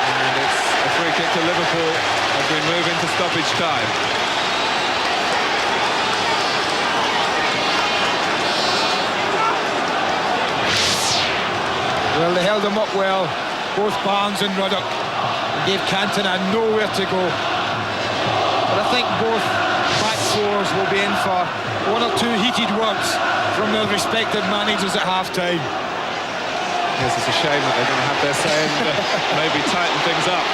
[SPEAKER 2] And it's a free kick to Liverpool as we move into stoppage time.
[SPEAKER 3] Well, they held him up well, both Barnes and Ruddock, and gave Cantona nowhere to go. But I think both back fours will be in for one or two heated words from their respective managers at half-time.
[SPEAKER 2] Yes, it's a shame that they're going to have their say and maybe tighten things up.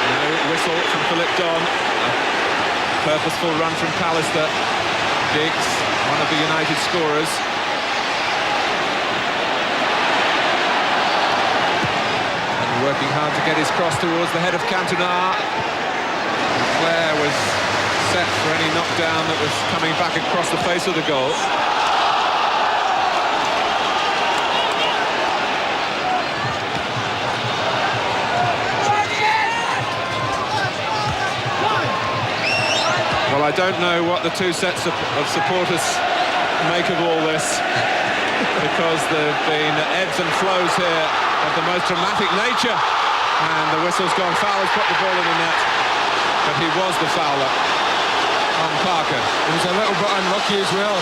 [SPEAKER 2] No whistle from Philip Don. A purposeful run from Pallister. Giggs, one of the United scorers. And working hard to get his cross towards the head of Cantona. Claire was set for any knockdown that was coming back across the face of the goal. Well, I don't know what the two sets of supporters make of all this, because there have been ebbs and flows here of the most dramatic nature. And the whistle's gone. Fowler's put the ball in the net, but he was the fouler on Parker.
[SPEAKER 3] He was a little bit unlucky as well.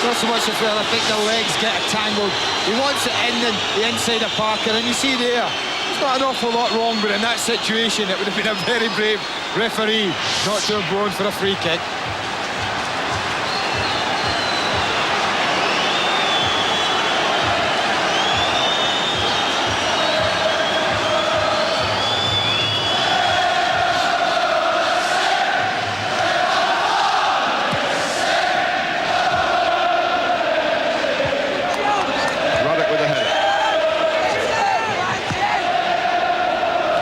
[SPEAKER 3] Not so much as well, I think the legs get tangled. He wants it in the inside of Parker, and you see there, there's not an awful lot wrong, but in that situation, it would have been a very brave referee not to have blown for a free kick.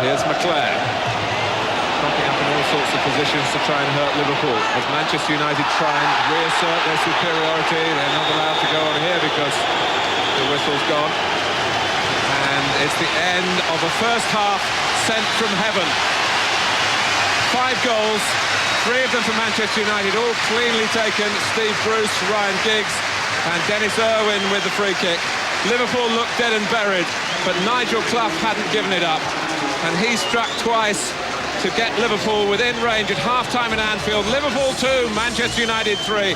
[SPEAKER 2] Here's McClair, popping up in all sorts of positions to try and hurt Liverpool. As Manchester United try and reassert their superiority, they're not allowed to go on here because the whistle's gone. And it's the end of a first half sent from heaven. 5 goals, 3 of them for Manchester United, all cleanly taken. Steve Bruce, Ryan Giggs and Dennis Irwin with the free kick. Liverpool looked dead and buried, but Nigel Clough hadn't given it up. And he struck twice to get Liverpool within range at half-time in Anfield. Liverpool 2, Manchester United 3.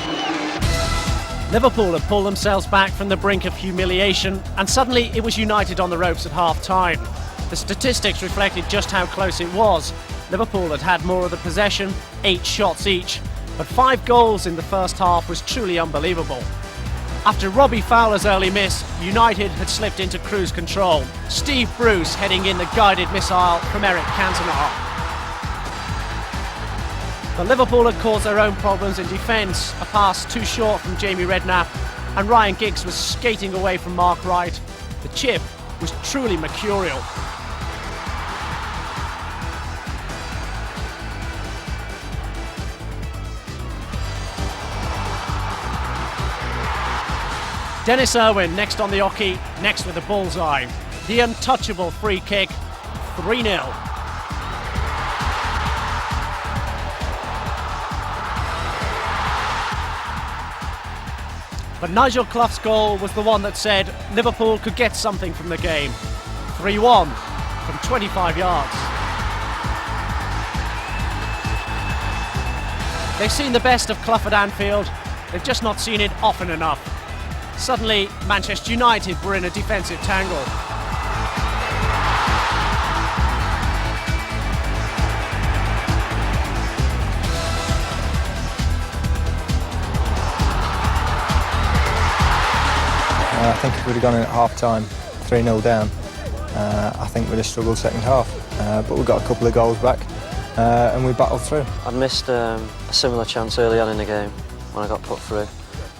[SPEAKER 1] Liverpool had pulled themselves back from the brink of humiliation, and suddenly it was United on the ropes at half-time. The statistics reflected just how close it was. Liverpool had had more of the possession, 8 shots each, but 5 goals in the first half was truly unbelievable. After Robbie Fowler's early miss, United had slipped into cruise control. Steve Bruce heading in the guided missile from Eric Cantona. But Liverpool had caused their own problems in defence. A pass too short from Jamie Redknapp, and Ryan Giggs was skating away from Mark Wright. The chip was truly mercurial. Dennis Irwin next on the hockey, next with the bullseye. The untouchable free kick, 3-0. But Nigel Clough's goal was the one that said Liverpool could get something from the game. 3-1 from 25 yards. They've seen the best of Clough at Anfield, they've just not seen it often enough. Suddenly, Manchester United were in a defensive tangle.
[SPEAKER 4] I think if we'd have gone in at half-time, 3-0 down, I think we'd have struggled second half. But we got a couple of goals back and we battled through.
[SPEAKER 5] I'd missed a similar chance early on in the game when I got put through,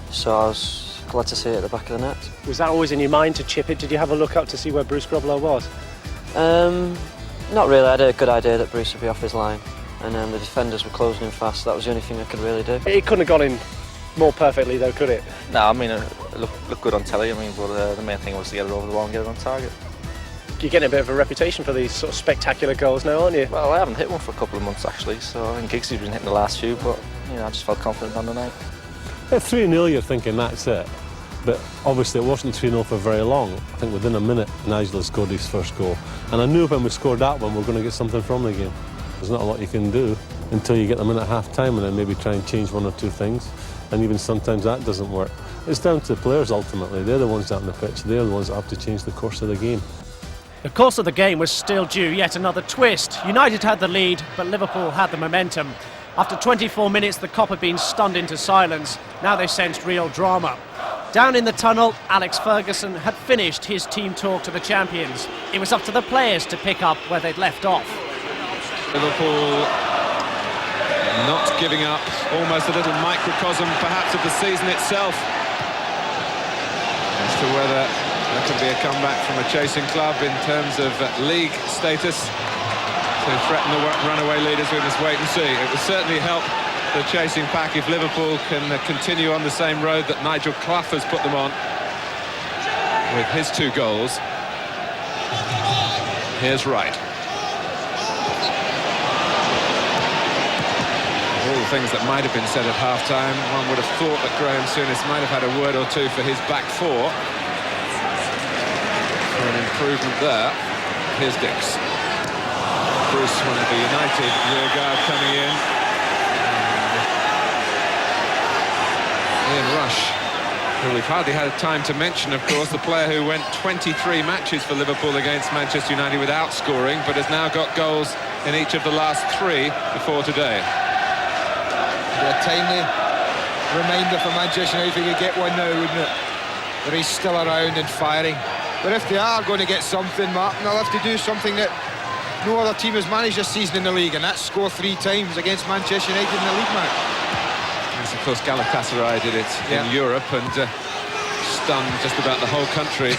[SPEAKER 5] so I was glad to see it at the back of the net.
[SPEAKER 1] Was that always in your mind to chip it? Did you have a look up to see where Bruce Grobbelaar was?
[SPEAKER 5] Not really. I had a good idea that Bruce would be off his line, and the defenders were closing in fast. That was the only thing I could really do.
[SPEAKER 1] It couldn't have gone in more perfectly though, could it?
[SPEAKER 6] No, I mean, it looked good on telly. I mean, but the main thing was to get it over the wall and get it on target.
[SPEAKER 1] You're getting a bit of a reputation for these sort of spectacular goals now, aren't you?
[SPEAKER 6] Well, I haven't hit one for a couple of months actually, so I think Giggsy's been hitting the last few, but you know, I just felt confident on the night.
[SPEAKER 7] At 3-0 you're thinking that's it, but obviously it wasn't 3-0 for very long. I think within a minute Nigel had scored his first goal, and I knew when we scored that one we were going to get something from the game. There's not a lot you can do until you get them in at half-time and then maybe try and change one or two things, and even sometimes that doesn't work. It's down to the players ultimately. They're the ones out on the pitch, they're the ones that have to change the course of the game.
[SPEAKER 1] The course of the game was still due yet another twist. United had the lead, but Liverpool had the momentum. After 24 minutes, the Kop had been stunned into silence. Now they sensed real drama. Down in the tunnel, Alex Ferguson had finished his team talk to the champions. It was up to the players to pick up where they'd left off.
[SPEAKER 2] Liverpool not giving up, almost a little microcosm perhaps of the season itself. As to whether there could be a comeback from a chasing club in terms of league status to threaten the runaway leaders, we must wait and see. It will certainly help the chasing pack if Liverpool can continue on the same road that Nigel Clough has put them on with his 2 goals. Here's Wright. All the things that might have been said at half-time, one would have thought that Graham Souness might have had a word or two for his back 4. For an improvement there. Here's Dix. Bruce, one of the United rearguard coming in. Ian Rush Well, we've hardly had time to mention, of course, the player who went 23 matches for Liverpool against Manchester United without scoring, but has now got goals in each of the last 3 before today.
[SPEAKER 3] A timely reminder for Manchester United if we could get one now, wouldn't it? That he's still around and firing. But if they are going to get something, Martin, they'll have to do something that no other team has managed this season in the league, and that's score 3 times against Manchester United in the league match.
[SPEAKER 2] Yes, of course, Galatasaray did it in Europe and stunned just about the whole country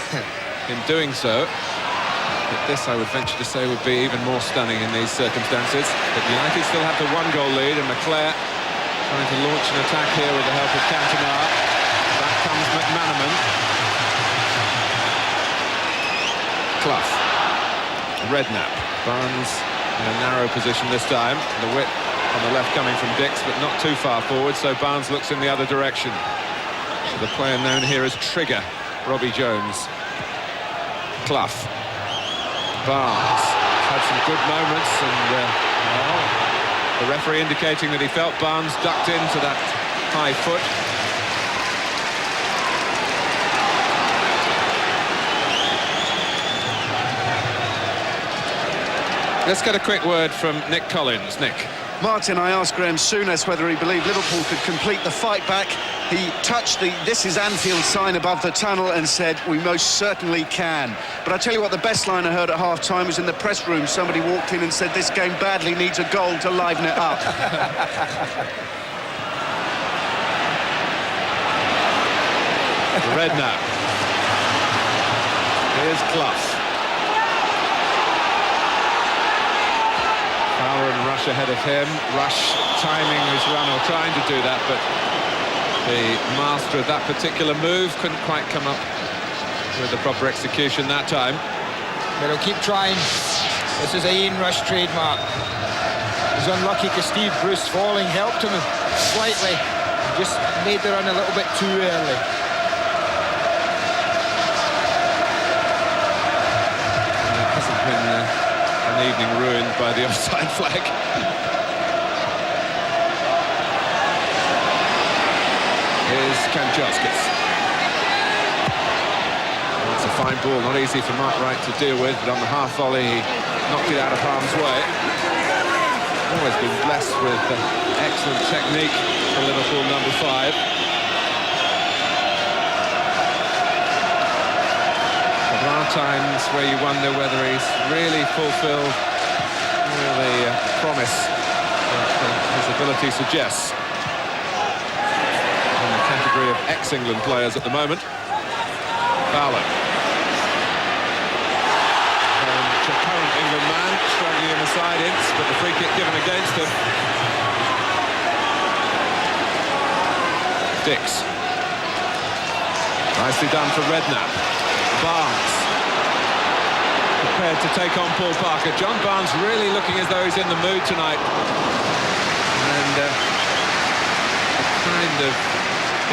[SPEAKER 2] in doing so. But this, I would venture to say, would be even more stunning in these circumstances. But United still have the 1-goal lead, and McClair trying to launch an attack here with the help of Cantona. Back comes McManaman. Clough. Redknapp. Barnes in a narrow position this time. The width on the left coming from Dix, but not too far forward, so Barnes looks in the other direction. So the player known here as Trigger, Robbie Jones. Clough. Barnes had some good moments, and the referee indicating that he felt Barnes ducked into that high foot. Let's get a quick word from Nick Collins. Nick.
[SPEAKER 8] Martin, I asked Graham Souness whether he believed Liverpool could complete the fight back. He touched the "This is Anfield" sign above the tunnel and said, "We most certainly can." But I tell you what, the best line I heard at half-time was in the press room. Somebody walked in and said, "This game badly needs a goal to liven it up."
[SPEAKER 2] Redknapp. Here's Clough. Fowler and Rush ahead of him. Rush timing his run, or trying to do that, but the master of that particular move couldn't quite come up with the proper execution that time.
[SPEAKER 3] But he'll keep trying. This is a Ian Rush trademark. He's unlucky because Steve Bruce falling helped him slightly. Just made the run a little bit too early.
[SPEAKER 2] It hasn't been an evening ruined by the offside flag. Here's Kanchelskis. That's a fine ball, not easy for Mark Wright to deal with, but on the half volley he knocked it out of harm's way. Always been blessed with excellent technique for Liverpool number 5. But there are times where you wonder whether he's really fulfilled all the promise that his ability suggests. In the category of ex-England players at the moment. Fowler. Current England man struggling in the side-ins, but the free kick given against him. Dix. Nicely done for Redknapp. Barnes. Prepared to take on Paul Parker. John Barnes really looking as though he's in the mood tonight. And a kind of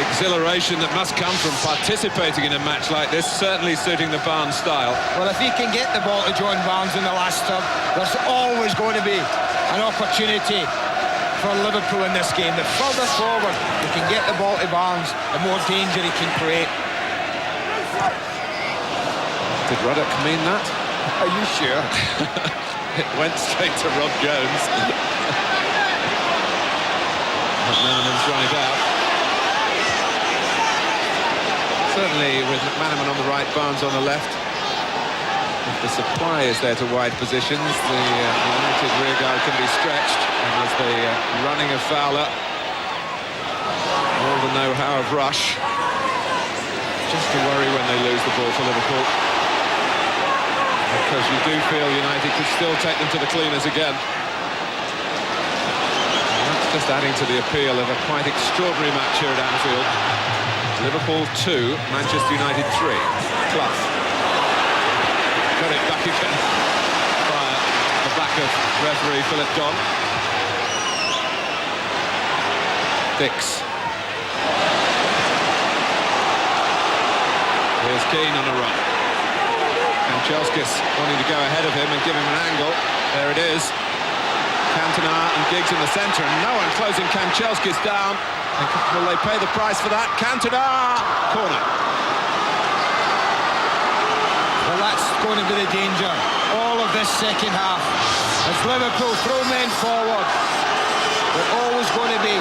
[SPEAKER 2] exhilaration that must come from participating in a match like this, certainly suiting the Barnes style.
[SPEAKER 3] Well, if he can get the ball to John Barnes in the last third, there's always going to be an opportunity for Liverpool in this game. The further forward he can get the ball to Barnes, the more danger he can create.
[SPEAKER 2] Did Ruddock mean that?
[SPEAKER 3] Are you sure?
[SPEAKER 2] It went straight to Rob Jones. McManaman's run it out. Certainly with McManaman on the right, Barnes on the left. If the supply is there to wide positions, the United rearguard can be stretched. And there's the running of Fowler. All the know-how of Rush. Just to worry when they lose the ball for Liverpool. Because you do feel United could still take them to the cleaners again. And that's just adding to the appeal of a quite extraordinary match here at Anfield. Liverpool 2, Manchester United 3. Clough. Got it back again by the back of referee Philip Don. Dix. Here's Keane on a run. Kanchelskis wanting to go ahead of him and give him an angle. There it is. Cantona and Giggs in the centre, and no one closing Kanchelskis down. Will they pay the price for that? Cantona! Corner.
[SPEAKER 3] Well, that's going to be the danger all of this second half. As Liverpool throw men forward, they're always going to be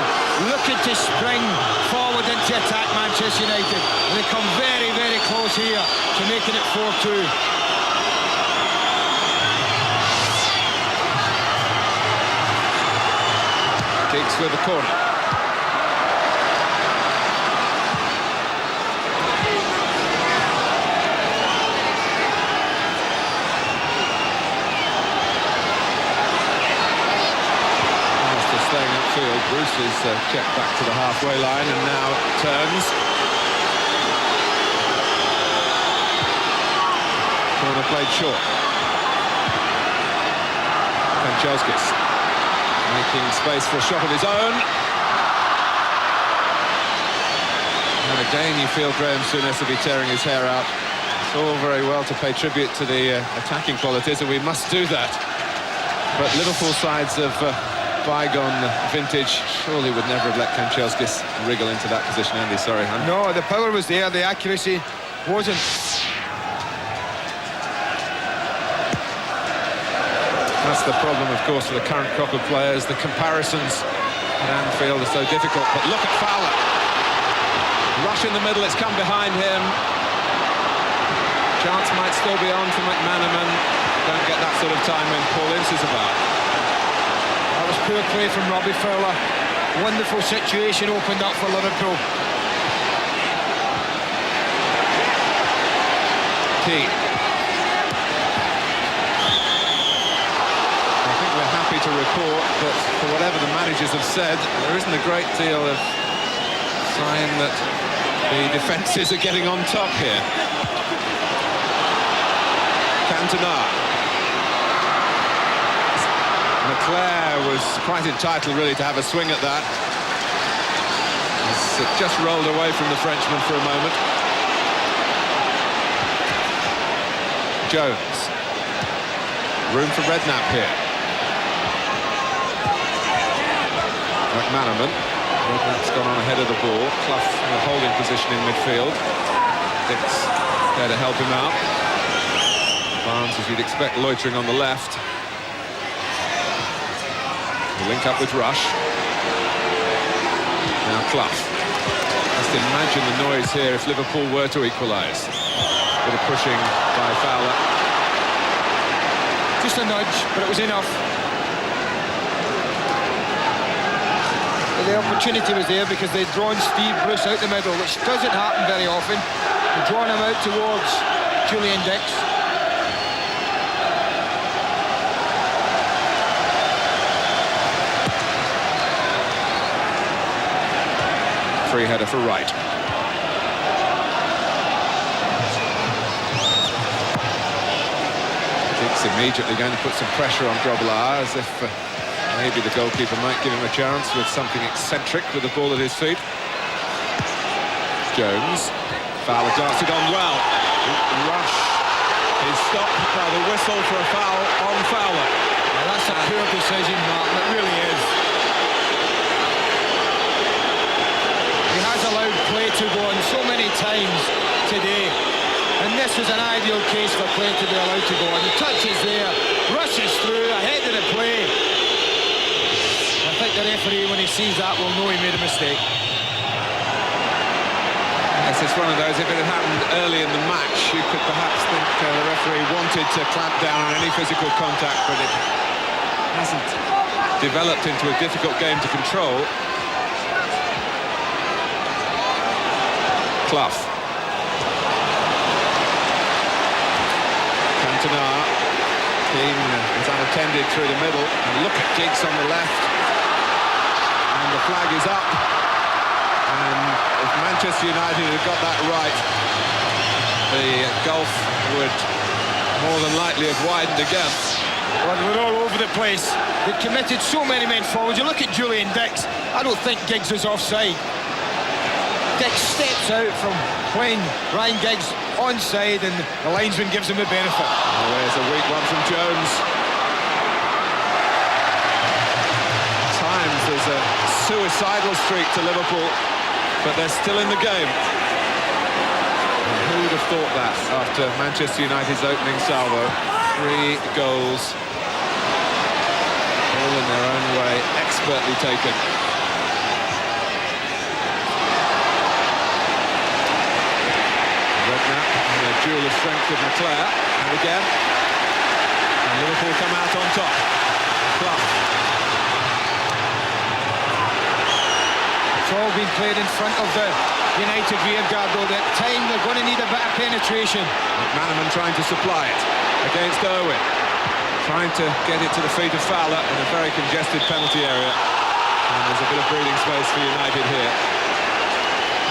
[SPEAKER 3] looking to spring forward into attack Manchester United. And they come very, very close here to making it 4-2.
[SPEAKER 2] Giggs with the corner. Staying upfield, Bruce is checked back to the halfway line and now turns. Corner played short. Kanchelskis making space for a shot of his own. And again you feel Graham Souness will be tearing his hair out. It's all very well to pay tribute to the attacking qualities, and we must do that. But Liverpool sides of bygone vintage surely would never have let Kanchelskis wriggle into that position. Andy, sorry.
[SPEAKER 3] No, the power was there, the accuracy wasn't.
[SPEAKER 2] That's the problem, of course, for the current crop of players. The comparisons at Anfield are so difficult. But look at Fowler. Rush in the middle, it's come behind him. Chance might still be on for McManaman. Don't get that sort of time when Paul Ince is about.
[SPEAKER 3] That was poor play from Robbie Fowler. Wonderful situation opened up for Liverpool.
[SPEAKER 2] Key. I think we're happy to report that for whatever the managers have said, there isn't a great deal of sign that the defences are getting on top here. Cantona. Leclerc was quite entitled really to have a swing at that. He's just rolled away from the Frenchman for a moment. Jones. Room for Redknapp here. McManaman. Redknapp's gone on ahead of the ball. Clough in a holding position in midfield. Dix there to help him out. Barnes, as you'd expect, loitering on the left. Link up with Rush. Now Clough. Just imagine the noise here if Liverpool were to equalise. Bit of pushing by Fowler.
[SPEAKER 3] Just a nudge, but it was enough. But the opportunity was there because they'd drawn Steve Bruce out the middle, which doesn't happen very often. They'd drawn him out towards Julian Dix.
[SPEAKER 2] Free header for Wright. Dix immediately going to put some pressure on Grobbelaar, as if maybe the goalkeeper might give him a chance with something eccentric with the ball at his feet. Jones. Fowler darts it on well. Rush is stopped by the whistle for a foul on Fowler.
[SPEAKER 3] Well, that's a poor decision, Martin, it really is. He has allowed play to go on so many times today, and this was an ideal case for play to be allowed to go on. The touch is there, rushes through, ahead of the play. I think the referee, when he sees that, will know he made a mistake.
[SPEAKER 2] Yes, it's one of those, if it had happened early in the match, you could perhaps think the referee wanted to clamp down on any physical contact, but it hasn't developed into a difficult game to control. Clough. Cantona. Keane is unattended through the middle. And look at Giggs on the left. And the flag is up. And if Manchester United had got that right, the gulf would more than likely have widened again.
[SPEAKER 3] Well, we're all over the place. They've committed so many men forward. You look at Julian Dix. I don't think Giggs is offside. Dix steps out from playing Ryan Giggs onside, and the linesman gives him the benefit.
[SPEAKER 2] Oh, there's a weak one from Jones. At times there's a suicidal streak to Liverpool, but they're still in the game. And who would have thought that after Manchester United's opening salvo? 3 goals, all in their own way, expertly taken. Redknapp and a duel of strength with McClair, and again, and Liverpool come out on top. Clough.
[SPEAKER 3] It's all been played in front of the United rearguard, though. At time they're going to need a bit of penetration.
[SPEAKER 2] McManaman trying to supply it against Irwin, trying to get it to the feet of Fowler in a very congested penalty area, and there's a bit of breathing space for United here.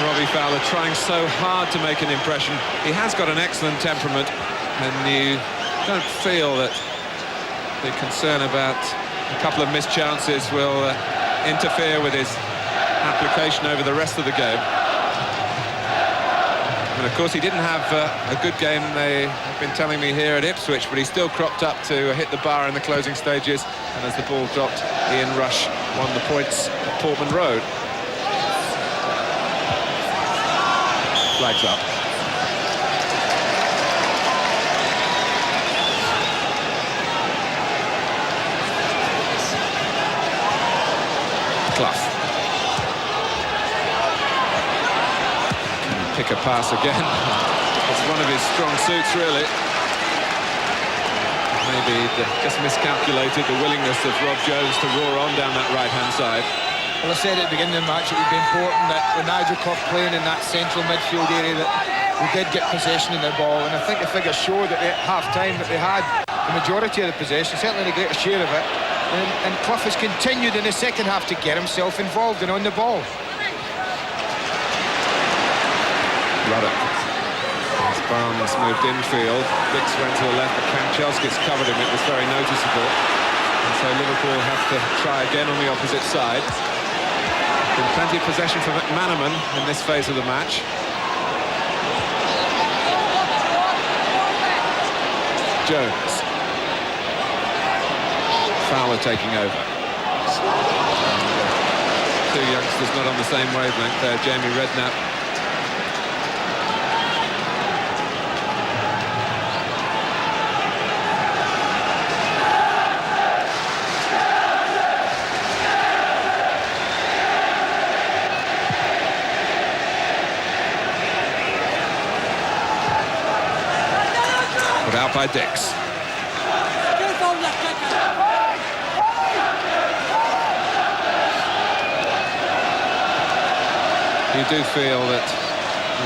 [SPEAKER 2] Robbie Fowler trying so hard to make an impression. He has got an excellent temperament, and you don't feel that the concern about a couple of missed chances will interfere with his application over the rest of the game. And of course he didn't have a good game, they have been telling me, here at Ipswich, but he still cropped up to hit the bar in the closing stages, and as the ball dropped, Ian Rush won the points at Portman Road. Flags up. Clough. Can pick a pass again. It's one of his strong suits, really. Maybe just miscalculated the willingness of Rob Jones to roar on down that right-hand side.
[SPEAKER 3] Well, I said at the beginning of the match it would be important that with Nigel Clough playing in that central midfield area that we did get possession in the ball, and I think the figures show that at half-time that they had the majority of the possession, certainly the greater share of it, and Clough has continued in the second half to get himself involved and on the ball.
[SPEAKER 2] Ruddock. As Barnes moved infield, Dix went to the left, but Kanchelskis covered him. It was very noticeable. And so Liverpool have to try again on the opposite side. Been plenty of possession for McManaman in this phase of the match. Jones. Fowler taking over. And, 2 youngsters not on the same wavelength there. Jamie Redknapp. Put out by Dix. You do feel that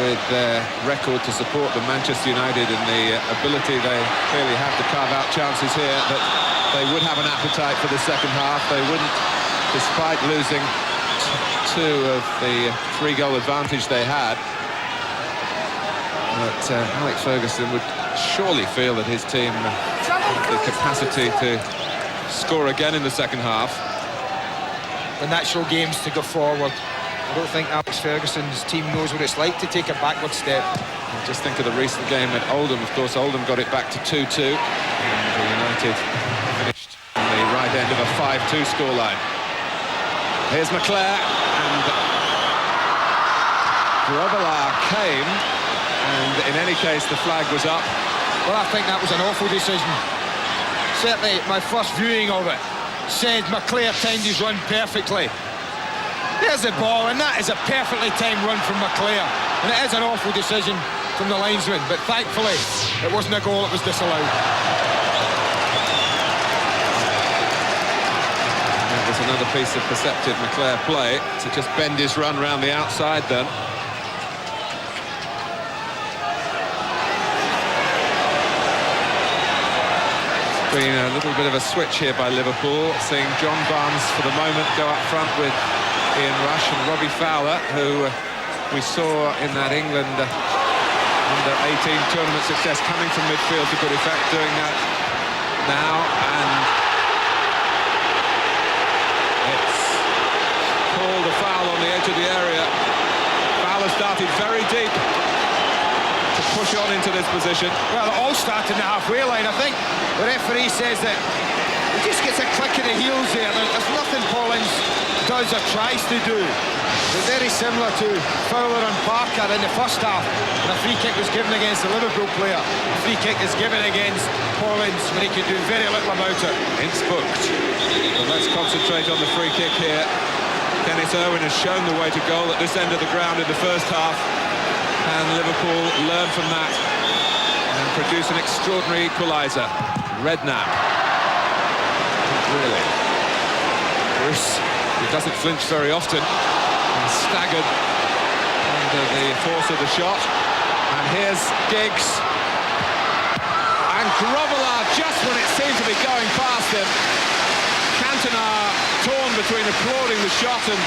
[SPEAKER 2] with their record to support the Manchester United and the ability they clearly have to carve out chances here, that they would have an appetite for the second half. They wouldn't, despite losing 2 of the 3-goal advantage they had. But Alex Ferguson would surely feel that his team has the capacity to score again in the second half.
[SPEAKER 3] The natural game's to go forward. I don't think Alex Ferguson's team knows what it's like to take a backward step.
[SPEAKER 2] And just think of the recent game at Oldham. Of course, Oldham got it back to 2-2. And United finished on the right end of a 5-2 scoreline. Here's McClair, and Grobbelaar came, and in any case, the flag was up.
[SPEAKER 3] Well, I think that was an awful decision. Certainly, my first viewing of it said McClair timed his run perfectly. There's the ball, and that is a perfectly timed run from McClair. And it is an awful decision from the linesman, but thankfully, it wasn't a goal, it was disallowed.
[SPEAKER 2] That was another piece of perceptive McClair play to just bend his run round the outside then. Been a little bit of a switch here by Liverpool, seeing John Barnes for the moment go up front with Ian Rush and Robbie Fowler, who we saw in that England under-18 tournament success, coming from midfield to good effect, doing that now, and it's called a foul on the edge of the area. Fowler started very deep to push on into this position.
[SPEAKER 3] Well, it all started in the halfway line. I think the referee says that he just gets a click in the heels there. There's nothing Paul Ince does or tries to do is very similar to Fowler and Parker in the first half when a free kick was given against the Liverpool player. A free kick is given against Paul Ince when he could do very little about it.
[SPEAKER 2] Ince booked. But let's concentrate on the free kick here. Kenneth Irwin has shown the way to goal at this end of the ground in the first half, and Liverpool learn from that and produce an extraordinary equaliser. Redknapp. Really. Bruce, who doesn't flinch very often, and staggered under the force of the shot. And here's Giggs. And Grobbelaar, just when it seemed to be going past him. Cantona torn between applauding the shot and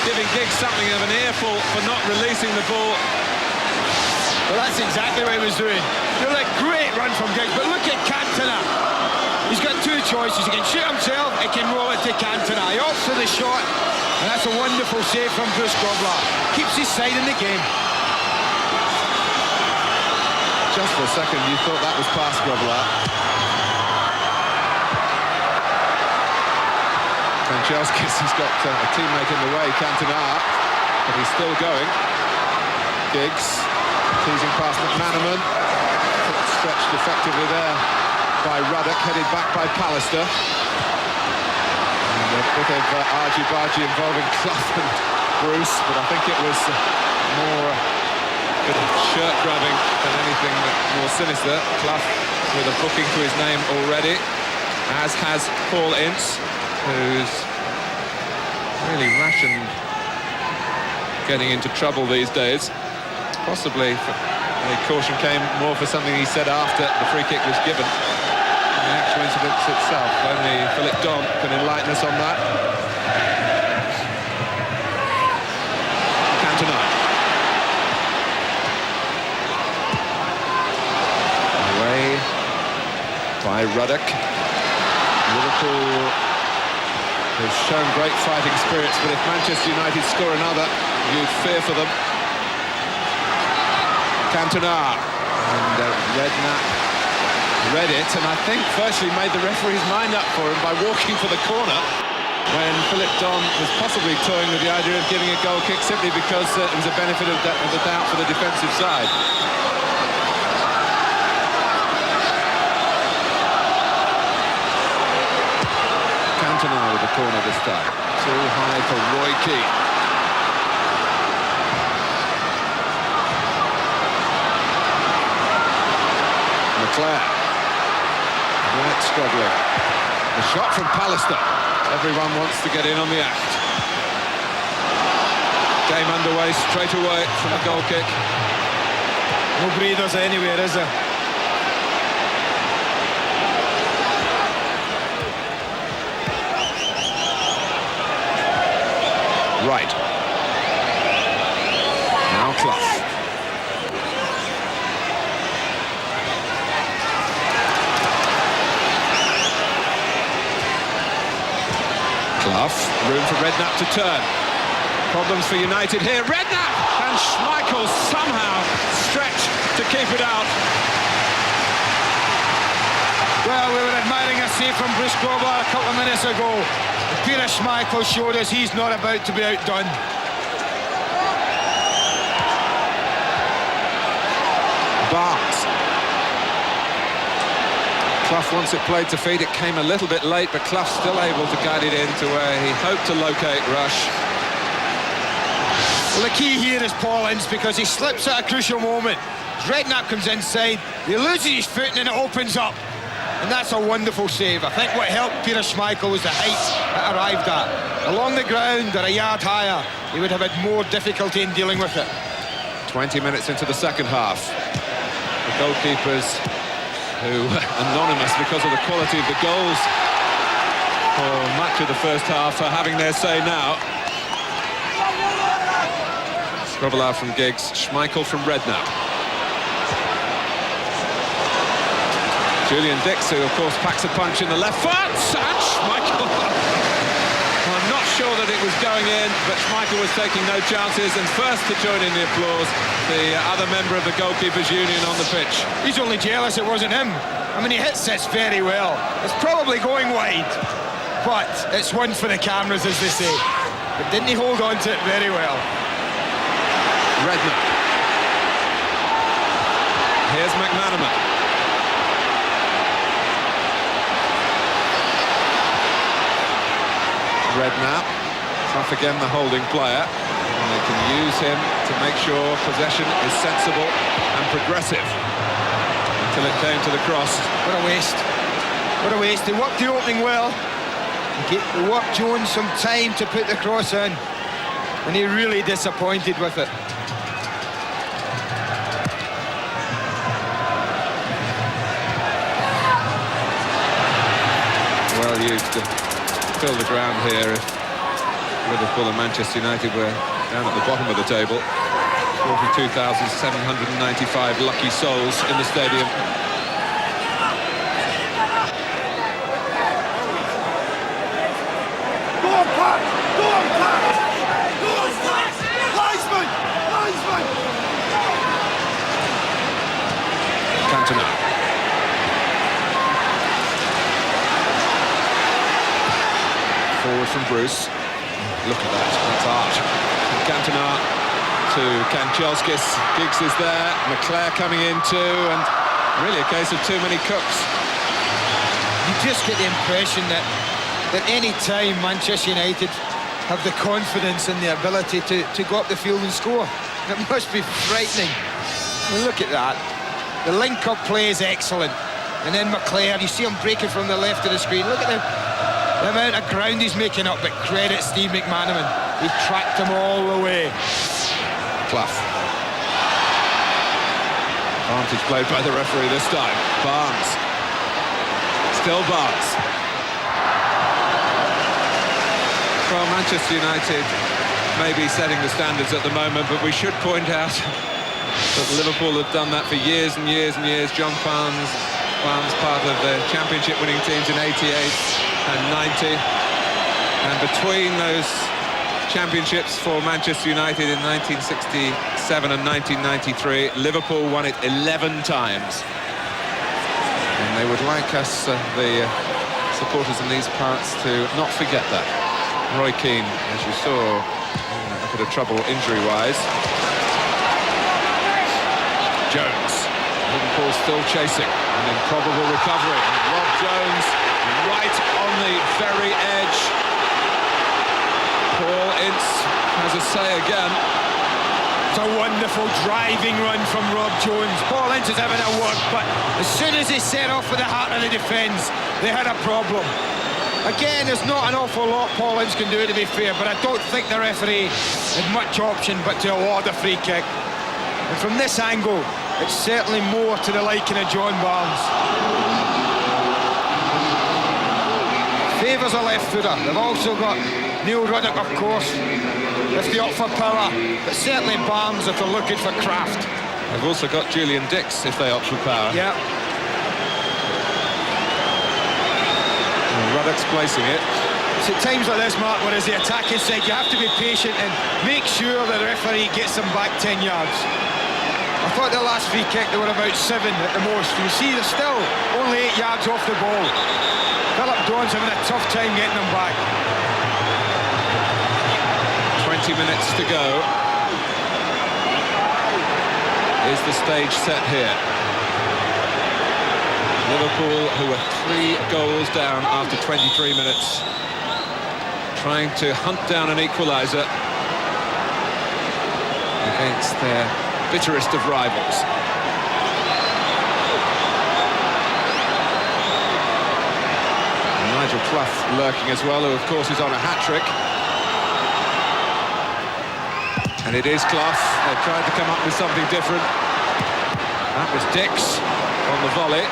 [SPEAKER 2] giving Giggs something of an earful for not releasing the ball.
[SPEAKER 3] Well, that's exactly what he was doing. You're a great run from Giggs, but look at Cantona. He's got two choices. He can shoot himself, he can roll it to Cantona. He opts for the shot, and that's a wonderful save from Bruce Grobbelaar. Keeps his side in the game.
[SPEAKER 2] Just for a second, you thought that was past Grobbelaar. Kanchelskis has got a teammate in the way, Cantona, but he's still going. Giggs, teasing past McManaman. Stretched effectively there by Ruddock, headed back by Pallister. And a bit of argy-bargy involving Clough and Bruce, but I think it was more a bit of shirt-grabbing than anything more sinister. Clough with a booking to his name already, as has Paul Ince, who's really rationed getting into trouble these days. Possibly the caution came more for something he said after the free kick was given. The actual incident itself, only Philip Don can enlighten us on that. Cantona. Away by Ruddock. Liverpool has shown great fighting spirits, but if Manchester United score another, you'd fear for them. Cantona. And Redknapp read it, and I think virtually made the referee's mind up for him by walking for the corner when Philip Don was possibly toying with the idea of giving a goal kick simply because it was a benefit of the doubt for the defensive side. Cantona with the corner this time. Too high for Roy Keane. Leclerc. Right, struggling. The shot from Pallister. Everyone wants to get in on the act. Game underway straight away from a goal kick.
[SPEAKER 3] No breathers anywhere, is there?
[SPEAKER 2] Right. Now Clough. Room for Redknapp to turn. Problems for United here. Redknapp! And Schmeichel somehow stretched to keep it out.
[SPEAKER 3] Well, we were admiring a save from Bruce Grobbelaar a couple of minutes ago. Peter Schmeichel showed us he's not about to be outdone.
[SPEAKER 2] Barnes. Clough wants it played to feet. It came a little bit late, but Clough's still able to guide it in to where he hoped to locate Rush.
[SPEAKER 3] Well, the key here is Paul Ince, because he slips at a crucial moment. Redknapp comes inside, he loses his foot, and then it opens up. And that's a wonderful save. I think what helped Peter Schmeichel was the height it arrived at. Along the ground or a yard higher, he would have had more difficulty in dealing with it.
[SPEAKER 2] 20 minutes into the second half. The goalkeepers, who were anonymous because of the quality of the goals for much of the first half, are having their say now. Grobbelaar from Giggs, Schmeichel from Redknapp. Julian Dix, who of course packs a punch in the left foot, and Schmeichel. I'm not sure that it was going in, but Schmeichel was taking no chances, and first to join in the applause, the other member of the goalkeepers' union on the pitch.
[SPEAKER 3] He's only jealous it wasn't him. I mean, he hits this very well. It's probably going wide, but it's one for the cameras, as they say. but didn't he hold on to it very well?
[SPEAKER 2] Redknapp. Here's McManaman. Redknapp, off again the holding player. And they can use him to make sure possession is sensible and progressive. Until it came to the cross.
[SPEAKER 3] What a waste. What a waste. They worked the opening well. They worked Jones some time to put the cross in. And he really disappointed with it.
[SPEAKER 2] Well used to fill the ground here if Liverpool and Manchester United were down at the bottom of the table. 42,795 lucky souls in the stadium.
[SPEAKER 3] Go on, Pat! Go on, Pat! Go on, Pat! Linesman! Linesman!
[SPEAKER 2] Cantona. Forward from Bruce. Look at that, that's art. From Cantona to Kanchelskis. Giggs is there, McClare coming in too, and really a case of too many cooks.
[SPEAKER 3] You just get the impression that any time Manchester United have the confidence and the ability to go up the field and score, it must be frightening. I mean, look at that. The link-up play is excellent. And then McClare, you see him breaking from the left of the screen. Look at the amount of ground he's making up, but credit Steve McManaman. He tracked him all the way.
[SPEAKER 2] Clough. Advantage played by the referee this time. Barnes. Still Barnes. Well, Manchester United may be setting the standards at the moment, but we should point out that Liverpool have done that for years and years and years. John Barnes, part of the championship winning teams in '88 and '90. And between those championships for Manchester United in 1967 and 1993, Liverpool won it 11 times. And they would like us, the supporters in these parts, to not forget that. Roy Keane, as you saw, a bit of trouble injury-wise. Jones. Liverpool still chasing. An improbable recovery. Rob Jones right on the very edge. Paul Ince has a say again.
[SPEAKER 3] It's a wonderful driving run from Rob Jones. Paul Ince is having a work, but as soon as he set off with the heart of the defence, they had a problem. Again, there's not an awful lot Paul Ince can do, to be fair, but I don't think the referee had much option but to award a free kick. And from this angle, it's certainly more to the liking of John Barnes. Favours a left footer. They've also got Neil Ruddock, of course, if they're up for power, but certainly Barnes if they're looking for craft.
[SPEAKER 2] They've also got Julian Dix if they opt for power.
[SPEAKER 3] Yeah.
[SPEAKER 2] Ruddock's placing it.
[SPEAKER 3] It's at times like this, Mark, where as the attacking side, you have to be patient and make sure the referee gets them back 10 yards. I thought the last free kick, they were about 7 at the most. You see, they're still only 8 yards off the ball. Philip Dawn's having a tough time getting them back.
[SPEAKER 2] 20 minutes to go. Is the stage set here? Liverpool, who were 3 goals down after 23 minutes, trying to hunt down an equaliser against their bitterest of rivals. And Nigel Clough lurking as well, who of course is on a hat-trick. And it is Clough. They've tried to come up with something different. That was Dix on the volley.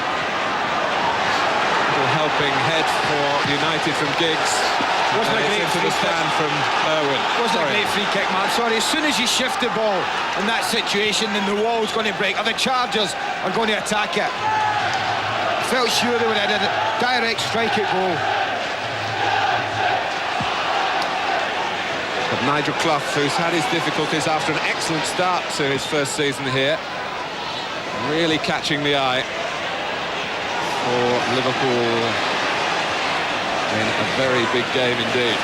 [SPEAKER 2] Helping head for United from Giggs.
[SPEAKER 3] Wasn't a great
[SPEAKER 2] into the stand from Irwin.
[SPEAKER 3] Wasn't a great free kick, man. Sorry, as soon as you shift the ball in that situation, then the wall's going to break, or the Chargers are going to attack it. Felt sure they would have had a direct strike at goal.
[SPEAKER 2] But Nigel Clough, who's had his difficulties after an excellent start to his first season here, really catching the eye for Liverpool in a very big game indeed.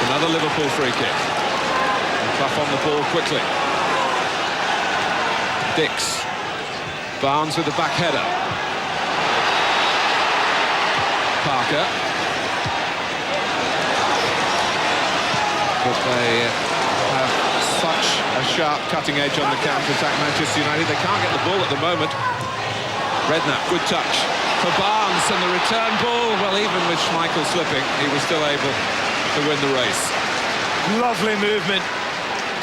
[SPEAKER 2] Another Liverpool free kick. Clough on the ball quickly. Dix. Barnes with the back header. Parker. But they have such a sharp cutting edge on the counter-attack, Manchester United. They can't get the ball at the moment. Redknapp, good touch for Barnes, and the return ball, well, even with Schmeichel slipping, he was still able to win the race.
[SPEAKER 3] Lovely movement.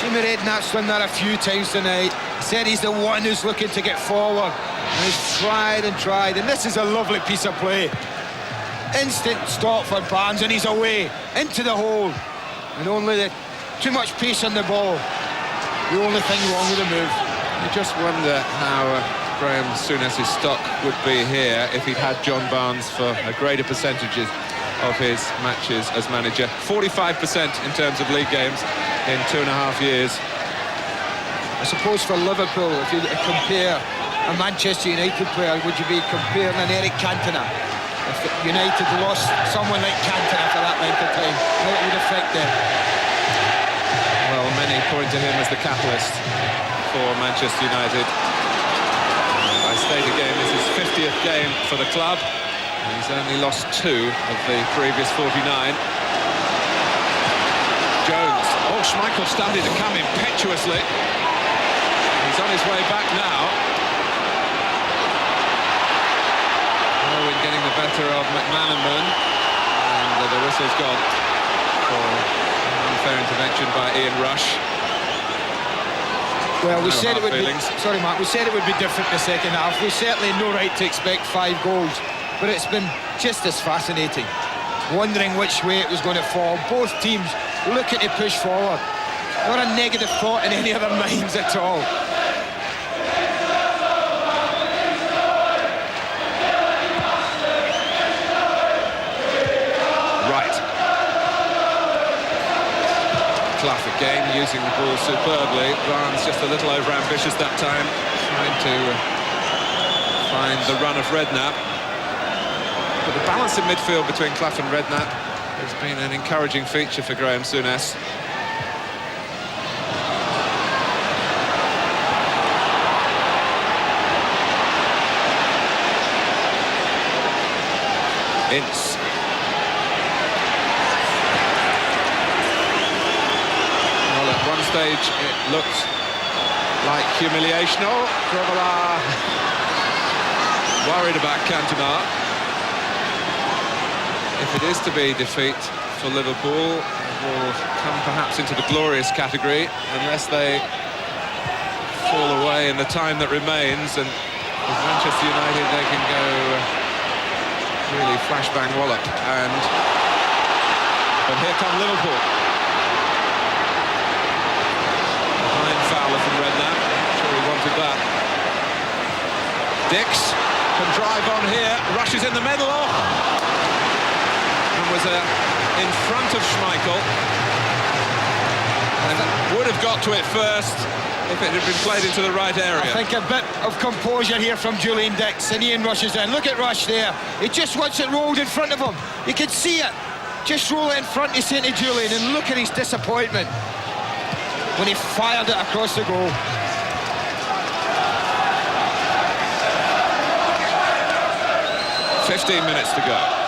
[SPEAKER 3] Jimmy Redknapp's done that a few times tonight. He said he's the one who's looking to get forward, and he's tried and tried, and this is a lovely piece of play. Instant stop for Barnes, and he's away into the hole, and only too much pace on the ball. The only thing wrong with the move.
[SPEAKER 2] You just wonder how Graham Souness's stock would be here if he'd had John Barnes for a greater percentages of his matches as manager. 45% in terms of league games in 2.5 years.
[SPEAKER 3] I suppose for Liverpool, if you compare a Manchester United player, would you be comparing an Eric Cantona? If United lost someone like Cantona for that length of time, how it would affect them?
[SPEAKER 2] Well, many point to him as the catalyst for Manchester United. I state again, this is 50th game for the club. He's only lost 2 of the previous 49. Jones. Oh, Schmeichel started to come impetuously. He's on his way back now. Owen getting the better of McManaman. And the whistle's gone for an unfair intervention by Ian Rush.
[SPEAKER 3] Well, we
[SPEAKER 2] No
[SPEAKER 3] said it
[SPEAKER 2] hard
[SPEAKER 3] would
[SPEAKER 2] feelings.
[SPEAKER 3] be... Sorry, Mark, we said it would be different in the second half. We certainly had no right to expect 5 goals. But it's been just as fascinating, wondering which way it was going to fall. Both teams looking to push forward. Not a negative thought in any other minds at all.
[SPEAKER 2] Right. Clough again using the ball superbly. Barnes just a little over-ambitious that time, trying to find the run of Redknapp. But the balance in midfield between Clough and Redknapp has been an encouraging feature for Graham Souness. Ince. Well, at one stage it looked like humiliation. Oh, Grobbelaar worried about Cantona. If it is to be defeat for Liverpool, it will come perhaps into the glorious category unless they fall away in the time that remains, and with Manchester United they can go really flashbang wallop. But here come Liverpool. Behind Fowler from Redknapp. I'm sure he wanted that. Dix can drive on here, rushes in the middle. Oh! Was in front of Schmeichel and would have got to it first if it had been played into the right area.
[SPEAKER 3] I think a bit of composure here from Julian Dix, and Ian rushes in. Look at Rush there. He just wants it rolled in front of him. You can see it. Just roll it in front, he's saying to Julian, and look at his disappointment when he fired it across the goal.
[SPEAKER 2] "15 minutes to go.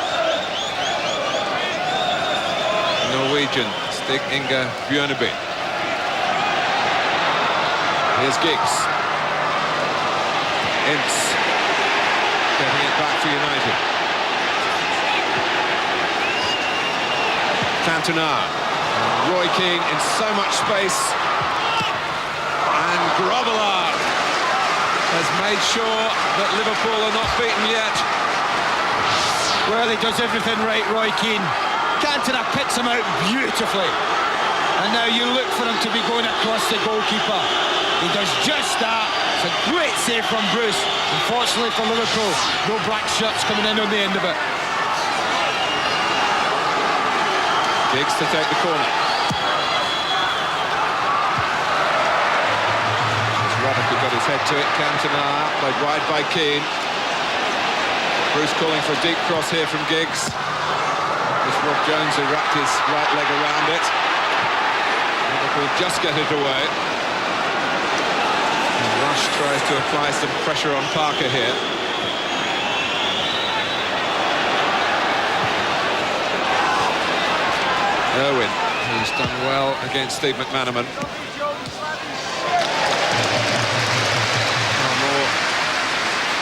[SPEAKER 2] Norwegian, Stig Inge Bjørneby. Here's Giggs. Ince getting it back for United. Cantona. Roy Keane in so much space. And Grobbelaar has made sure that Liverpool are not beaten yet.
[SPEAKER 3] Well, he does everything right, Roy Keane. Cantona picks him out beautifully, and now you look for him to be going across the goalkeeper. He does just that. It's a great save from Bruce. Unfortunately for Liverpool, no black shirts coming in on the end of it.
[SPEAKER 2] Giggs to take the corner. As Radical got his head to it, Cantona played wide by Keane. Bruce calling for a deep cross here from Giggs. It's Rob Jones who wrapped his right leg around it. Liverpool just get it away. And Rush tries to apply some pressure on Parker here. Irwin, who's done well against Steve McManaman. More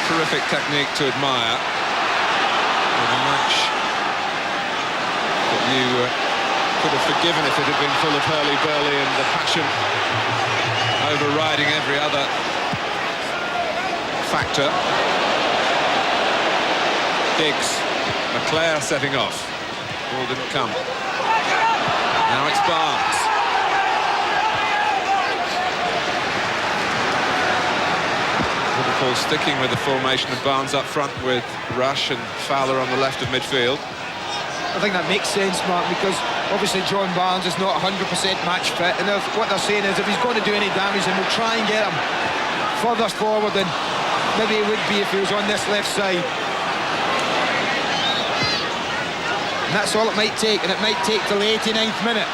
[SPEAKER 2] terrific technique to admire. In a match that you could have forgiven if it had been full of hurly-burly and the passion overriding every other factor. Diggs, McClare setting off. Ball didn't come. Now it's Barnes. Liverpool sticking with the formation of Barnes up front with Rush and Fowler on the left of midfield.
[SPEAKER 3] I think that makes sense, Mark, because obviously John Barnes is not 100% match fit, and what they're saying is if he's going to do any damage, then we'll try and get him further forward than maybe it would be if he was on this left side. And that's all it might take, and it might take till the 89th minute.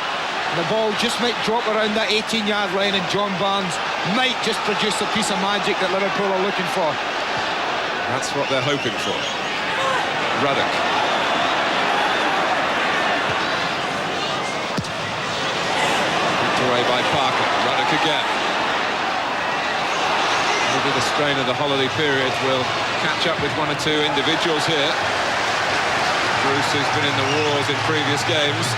[SPEAKER 3] And the ball just might drop around that 18-yard line, and John Barnes might just produce a piece of magic that Liverpool are looking for.
[SPEAKER 2] That's what they're hoping for. Ruddock. Knocked away by Parker. Ruddock again. Maybe the strain of the holiday period will catch up with one or two individuals here. Bruce, who's been in the wars in previous games.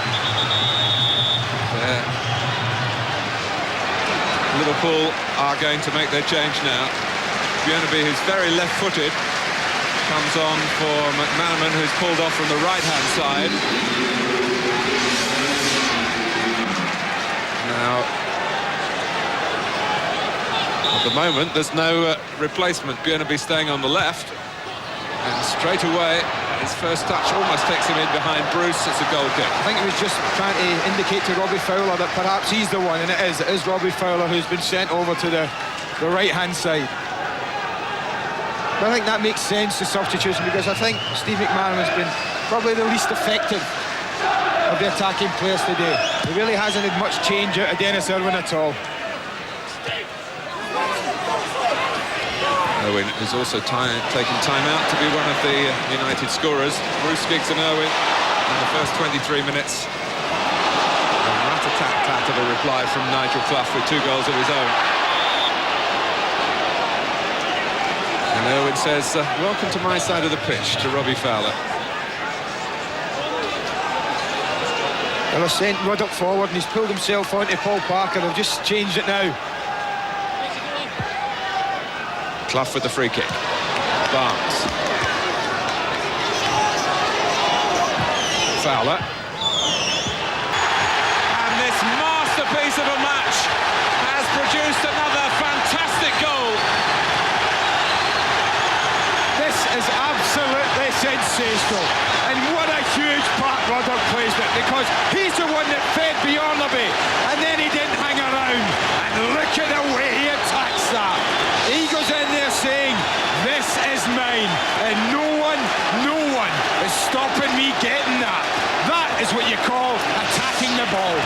[SPEAKER 2] Liverpool are going to make their change now. Bjornaby, who's very left-footed, comes on for McManaman, who's pulled off from the right-hand side. Now, at the moment, there's no replacement. Bjornaby staying on the left. And straight away, his first touch almost takes him in behind Bruce. It's a goal kick.
[SPEAKER 3] I think he was just trying to indicate to Robbie Fowler that perhaps he's the one, and it is Robbie Fowler who's been sent over to the right-hand side. But I think that makes sense, the substitution, because I think Steve McManaman's been probably the least effective of the attacking players today. He really hasn't had much change out of Dennis Irwin at all.
[SPEAKER 2] Irwin has also taken time out to be one of the United scorers. Bruce, Giggs and Irwin in the first 23 minutes. A rat-a-tat-tat of a reply from Nigel Clough with 2 goals of his own. And Irwin says, welcome to my side of the pitch, to Robbie Fowler.
[SPEAKER 3] Well, they've sent Ruddock forward and he's pulled himself onto Paul Parker. They've just changed it now.
[SPEAKER 2] Clough with the free kick. Barnes. Fowler. And this masterpiece of a match has produced another fantastic goal.
[SPEAKER 3] This is absolutely sensational. And what a huge part Ruddock plays with, because he's the one that fed Bjornaby, and then he didn't hang around. And look at the way he attacks that. He goes in there saying, this is mine, and no one is stopping me getting that. That is what you call attacking the ball.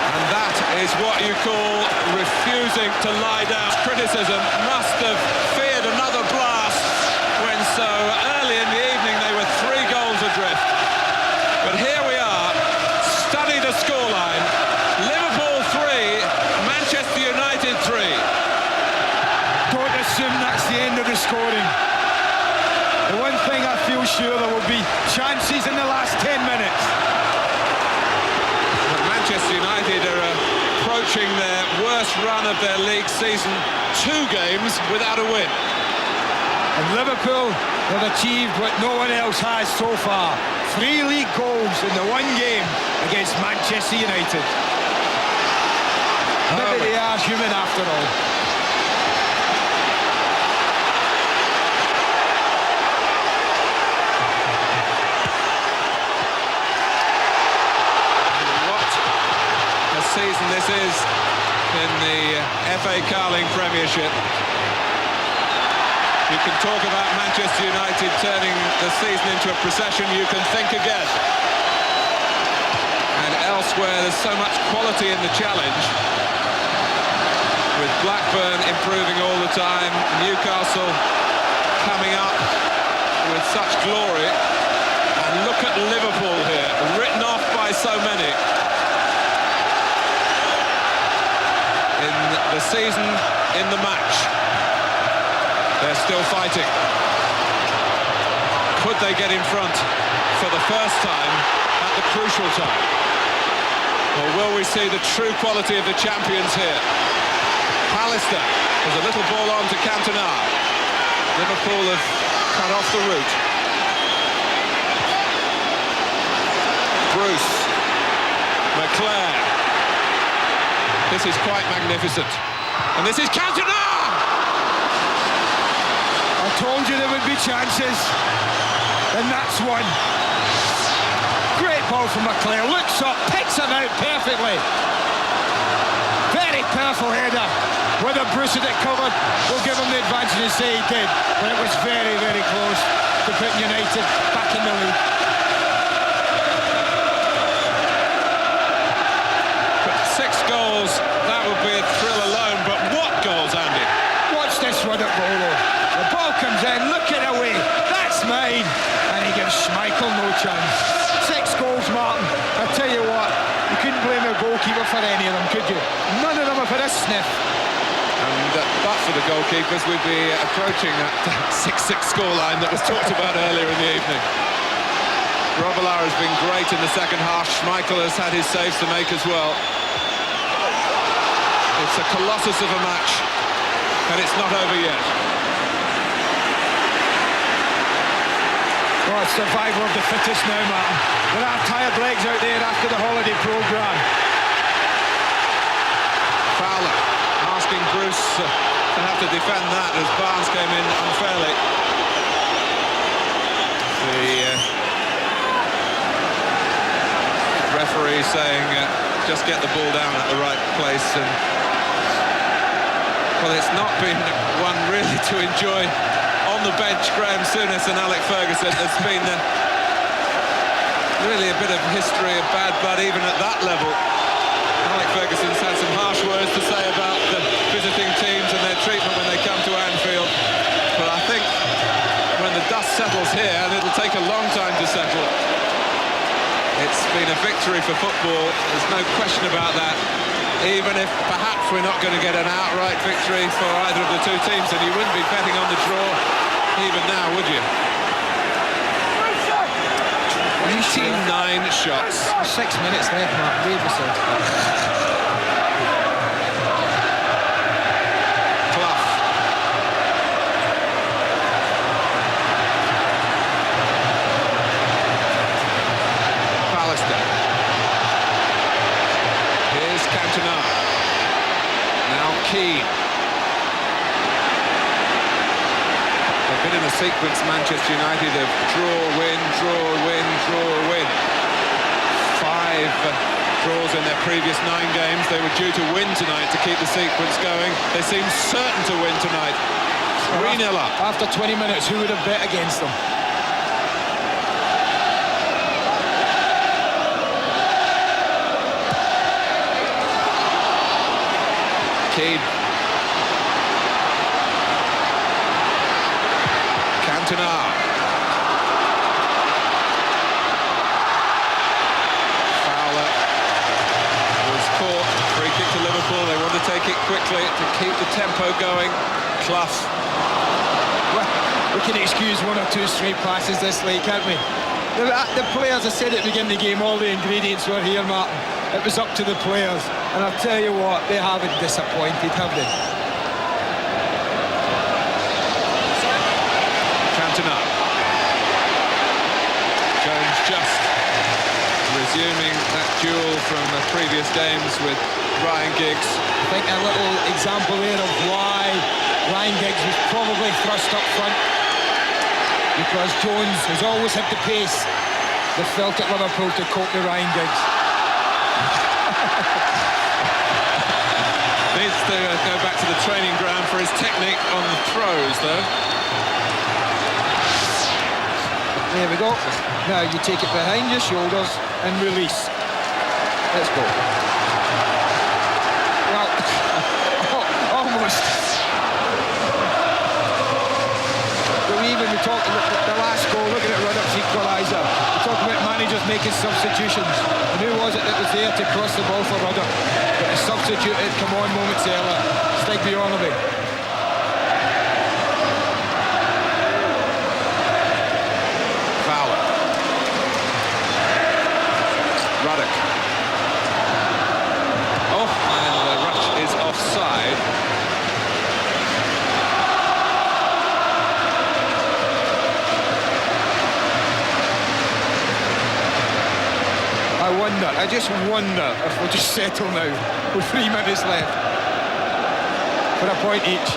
[SPEAKER 2] And that is what you call refusing to lie down. Criticism must have feared another blast when so early in the evening they were 3 goals adrift. But here we are, study the scoreline. Liverpool 3, Manchester United 3.
[SPEAKER 3] Don't assume that's the end of the scoring. The one thing I feel sure there will be chances in the last 10 minutes.
[SPEAKER 2] But Manchester United are approaching their worst run of their league season, 2 games without a win.
[SPEAKER 3] And Liverpool have achieved what no one else has so far. 3 league goals in the 1 game against Manchester United. Maybe they are human after all.
[SPEAKER 2] Season this is in the FA Carling Premiership. You can talk about Manchester United turning the the season into a procession, you can think again. And elsewhere, there's so much quality in the challenge. With Blackburn improving all the time, Newcastle coming up with such glory. And look at Liverpool here, written off by so many. In the season, in the match, they're still fighting. Could they get in front for the first time at the crucial time? Or will we see the true quality of the champions here? Pallister, there's a little ball on to Cantona. Liverpool have cut off the route. Bruce, McClair. This is quite magnificent. And this is Cantona!
[SPEAKER 3] I told you there would be chances. And that's one. Great ball from McClair. Looks up, picks him out perfectly. Very powerful header. Whether Bruce had it covered, we'll give him the advantage and say he did. But it was very, very close to putting United back in the lead.
[SPEAKER 2] But 6 goals, that would be a thrill alone. But what goals, Andy?
[SPEAKER 3] Watch this one at Rolo. The ball comes in, looking away. That's mine. And he gives Schmeichel no chance. 6 goals, Martin. I tell you what, you couldn't blame the goalkeeper for any of them, could you? None of them have had a sniff.
[SPEAKER 2] And but for the goalkeepers, we'd be approaching that 6-6 scoreline that was talked about earlier in the evening. Robillard has been great in the second half. Schmeichel has had his saves to make as well. It's a colossus of a match, and it's not over yet.
[SPEAKER 3] Well, it's survival of the fittest now, Martin. There are tired legs out there after the holiday programme.
[SPEAKER 2] Fowler asking Bruce to have to defend that as Barnes came in unfairly. The referee saying just get the ball down at the right place. And well, it's not been one really to enjoy on the bench. Graham Souness and Alec Ferguson. There's been really a bit of history of bad blood even at that level. Alec Ferguson's had some harsh words to say about the visiting teams and their treatment when they come to Anfield. But I think when the dust settles here, and it'll take a long time to settle, it's been a victory for football. There's no question about that. Even if perhaps we're not going to get an outright victory for either of the two teams, and you wouldn't be betting on the draw even now, would you? 9 shots.
[SPEAKER 3] 6 minutes left, Mark. Behave yourself.
[SPEAKER 2] Clough. Pallister. Here's Cantona. Now Keane. They've been in a sequence, Manchester United, of draw, win, draw, win, draw, win. 5 draws in their previous 9 games. They were due to win tonight to keep the sequence going. They seem certain to win tonight. 3-0 up.
[SPEAKER 3] After 20 minutes, who would have bet against them?
[SPEAKER 2] Keane. Cantona. Fowler was caught. Free kick to Liverpool. They want to take it quickly to keep the tempo going. Clough.
[SPEAKER 3] Well, we can excuse 1 or 2 straight passes this late, can't we? The players, I said at the beginning of the game, all the ingredients were here, Martin. It was up to the players. And I'll tell you what, they haven't disappointed, have they?
[SPEAKER 2] Cantona. Jones just resuming that duel from the previous games with Ryan Giggs.
[SPEAKER 3] I think a little example there of why Ryan Giggs was probably thrust up front, because Jones has always had the pace. They felt at Liverpool to cope with Ryan Giggs.
[SPEAKER 2] Needs to go back to the training ground for his technique on the throws, though.
[SPEAKER 3] There we go. Now you take it behind your shoulders and release. Let's go. Well, almost. But even we talked about the last goal, looking at Ruddock's equaliser. We talked about managers making substitutions. And who was it that was there to cross the ball for Ruddock? But the substitute had come on moments earlier. Stig Bjorneby.
[SPEAKER 2] Fowler. Ruddock. Oh, and Rush is offside.
[SPEAKER 3] I just wonder if we'll just settle now with 3 minutes left for a point each.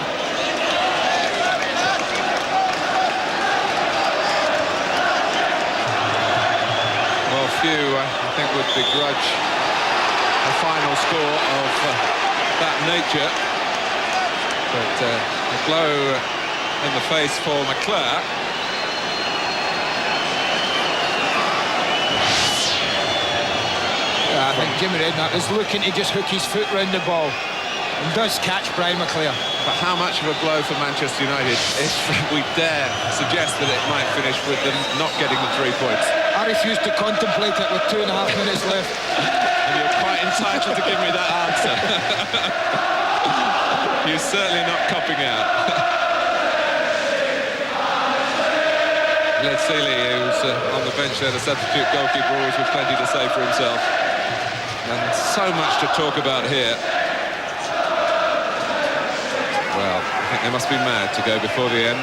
[SPEAKER 2] Well, few, I think, would begrudge a final score of that nature. But a blow in the face for McClure.
[SPEAKER 3] I think Jimmy Redknapp is looking to just hook his foot round the ball and does catch Brian McClure.
[SPEAKER 2] But how much of a blow for Manchester United if we dare suggest that it might finish with them not getting the 3 points?
[SPEAKER 3] I refuse to contemplate it with 2.5 minutes left.
[SPEAKER 2] And you're quite entitled to give me that answer. You're certainly not copping out. Led Seeley, who's on the bench there, the substitute goalkeeper, always with plenty to say for himself. And so much to talk about here. Well, I think they must be mad to go before the end.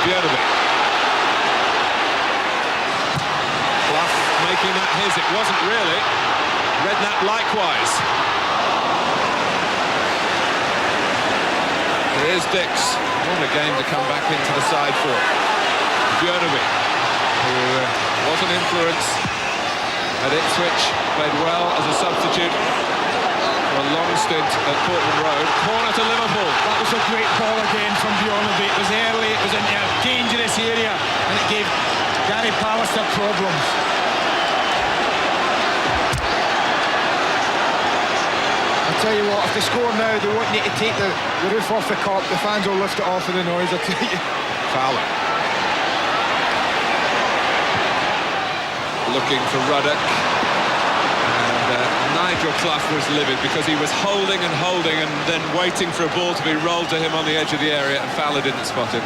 [SPEAKER 2] Bjorneby. Clough making that his. It wasn't really. Redknapp likewise. Here's Dix. What a game to come back into the side for. Bjorneby, who was an influence at Ipswich, played well as a substitute for a long stint at Portman Road. Corner to Liverpool.
[SPEAKER 3] That was a great ball again from Bjorneby. It was early, it was in a dangerous area, and it gave Gary Pallister problems. I'll tell you what, if they score now, they won't need to take the roof off the Kop. The fans will lift it off with the noise, I'll tell you.
[SPEAKER 2] Fowler. Looking for Ruddock. And Nigel Clough was livid because he was holding and then waiting for a ball to be rolled to him on the edge of the area, and Fowler didn't spot him.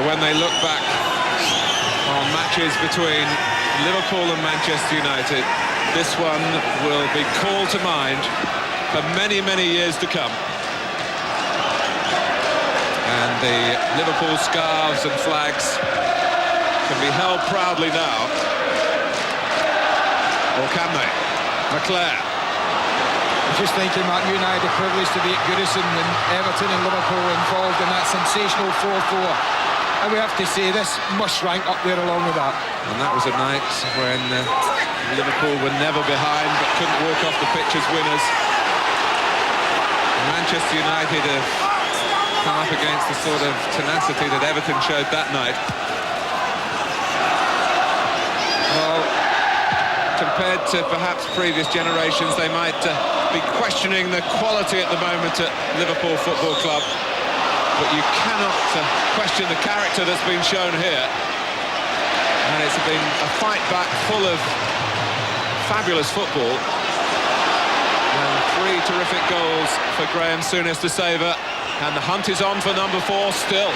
[SPEAKER 2] When they look back on matches between Liverpool and Manchester United, this one will be called to mind for many, many years to come. And the Liverpool scarves and flags can be held proudly now. Or can they? McClure.
[SPEAKER 3] I'm just thinking, Mark, you and I had the privilege to be at Goodison and Everton and Liverpool involved in that sensational 4-4. And we have to say this must rank up there along with that.
[SPEAKER 2] And that was a night when Liverpool were never behind but couldn't walk off the pitch as winners. Manchester United have come up against the sort of tenacity that Everton showed that night. Well, compared to perhaps previous generations, they might be questioning the quality at the moment at Liverpool Football Club. But you cannot question the character that's been shown here. And it's been a fight back full of fabulous football. And 3 terrific goals for Graham Souness to savour. And the hunt is on for number 4 still.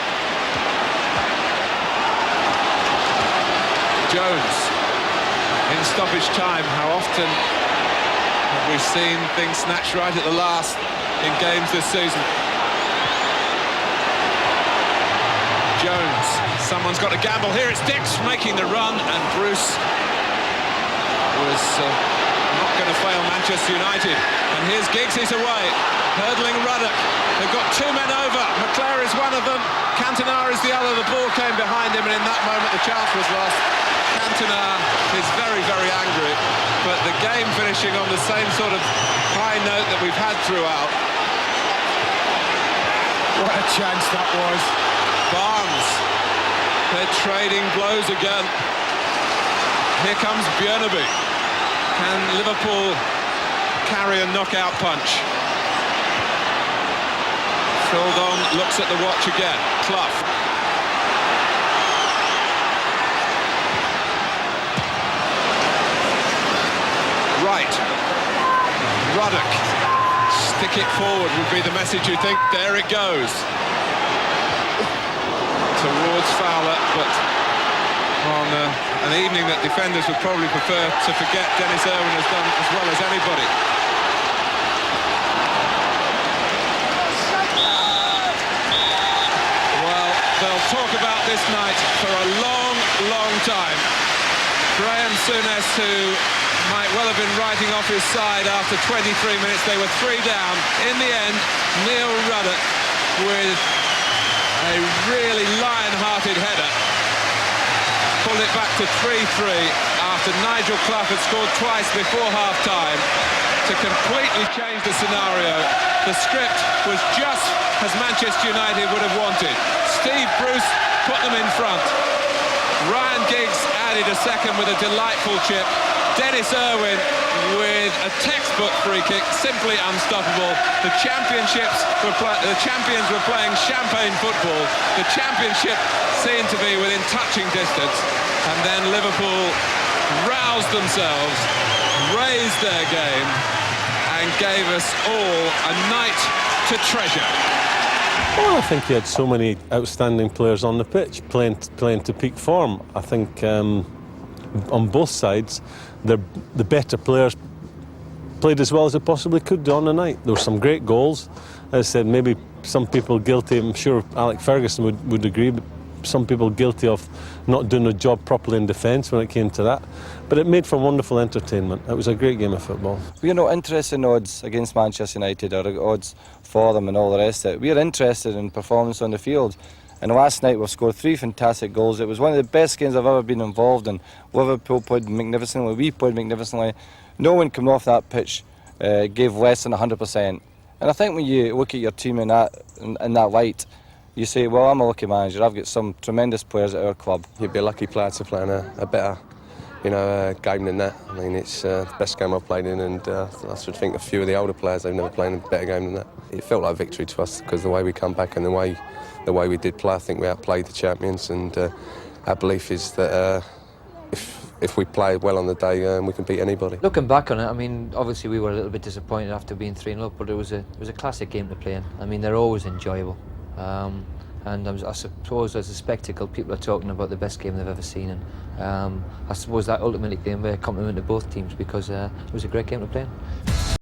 [SPEAKER 2] Jones in stoppage time. How often have we seen things snatched right at the last in games this season? Jones, someone's got to gamble here. It's Dix making the run, and Bruce was not going to fail Manchester United. And here's Giggs away, hurdling Ruddock. They've got two men over. McClare is one of them. Cantona is the other. The ball came behind him, and in that moment the chance was lost. Cantona is very, very angry, but the game finishing on the same sort of high note that we've had throughout.
[SPEAKER 3] What a chance that was.
[SPEAKER 2] Barnes, they're trading blows again. Here comes Björneby. Can Liverpool carry a knockout punch? Fildon looks at the watch again. Clough. Right. Ruddock. Stick it forward would be the message, you think. There it goes. Towards Fowler, but on an evening that defenders would probably prefer to forget, Dennis Irwin has done as well as anybody. Well, they'll talk about this night for a long, long time. Graham Souness, who might well have been writing off his side after 23 minutes. They were 3 down. In the end, Neil Ruddock with a really lion-hearted header pulled it back to 3-3 after Nigel Clough had scored twice before half-time to completely change the scenario. The script was just as Manchester United would have wanted. Steve Bruce put them in front. Ryan Giggs added a second with a delightful chip. Dennis Irwin with a textbook free kick, simply unstoppable. The champions were playing champagne football. The championship seemed to be within touching distance, and then Liverpool roused themselves, raised their game, and gave us all a night to treasure.
[SPEAKER 7] Well, I think he had so many outstanding players on the pitch, playing to peak form. I think on both sides, the better players played as well as they possibly could do on the night. There were some great goals. As I said, maybe some people guilty, I'm sure Alec Ferguson would agree, but some people guilty of not doing the job properly in defence when it came to that. But it made for wonderful entertainment. It was a great game of football.
[SPEAKER 4] We're not interested in odds against Manchester United or odds for them and all the rest of it. We're interested in performance on the field. And last night we scored 3 fantastic goals. It was one of the best games I've ever been involved in. Liverpool played magnificently, we played magnificently. No one coming off that pitch gave less than 100%. And I think when you look at your team in that light, you say, well, I'm a lucky manager, I've got some tremendous players at our club.
[SPEAKER 9] You'd be a lucky player to play in a better game than that. I mean, it's the best game I've played in, and I should think a few of the older players, they've never played in a better game than that. It felt like victory to us because the way we come back and the way we did play, I think we outplayed the champions, and our belief is that if we play well on the day, we can beat anybody.
[SPEAKER 5] Looking back on it, I mean, obviously we were a little bit disappointed after being 3-0, but it was a classic game to play in. I mean, they're always enjoyable. And I suppose as a spectacle, people are talking about the best game they've ever seen, and I suppose that ultimately came a compliment to both teams because it was a great game to play in.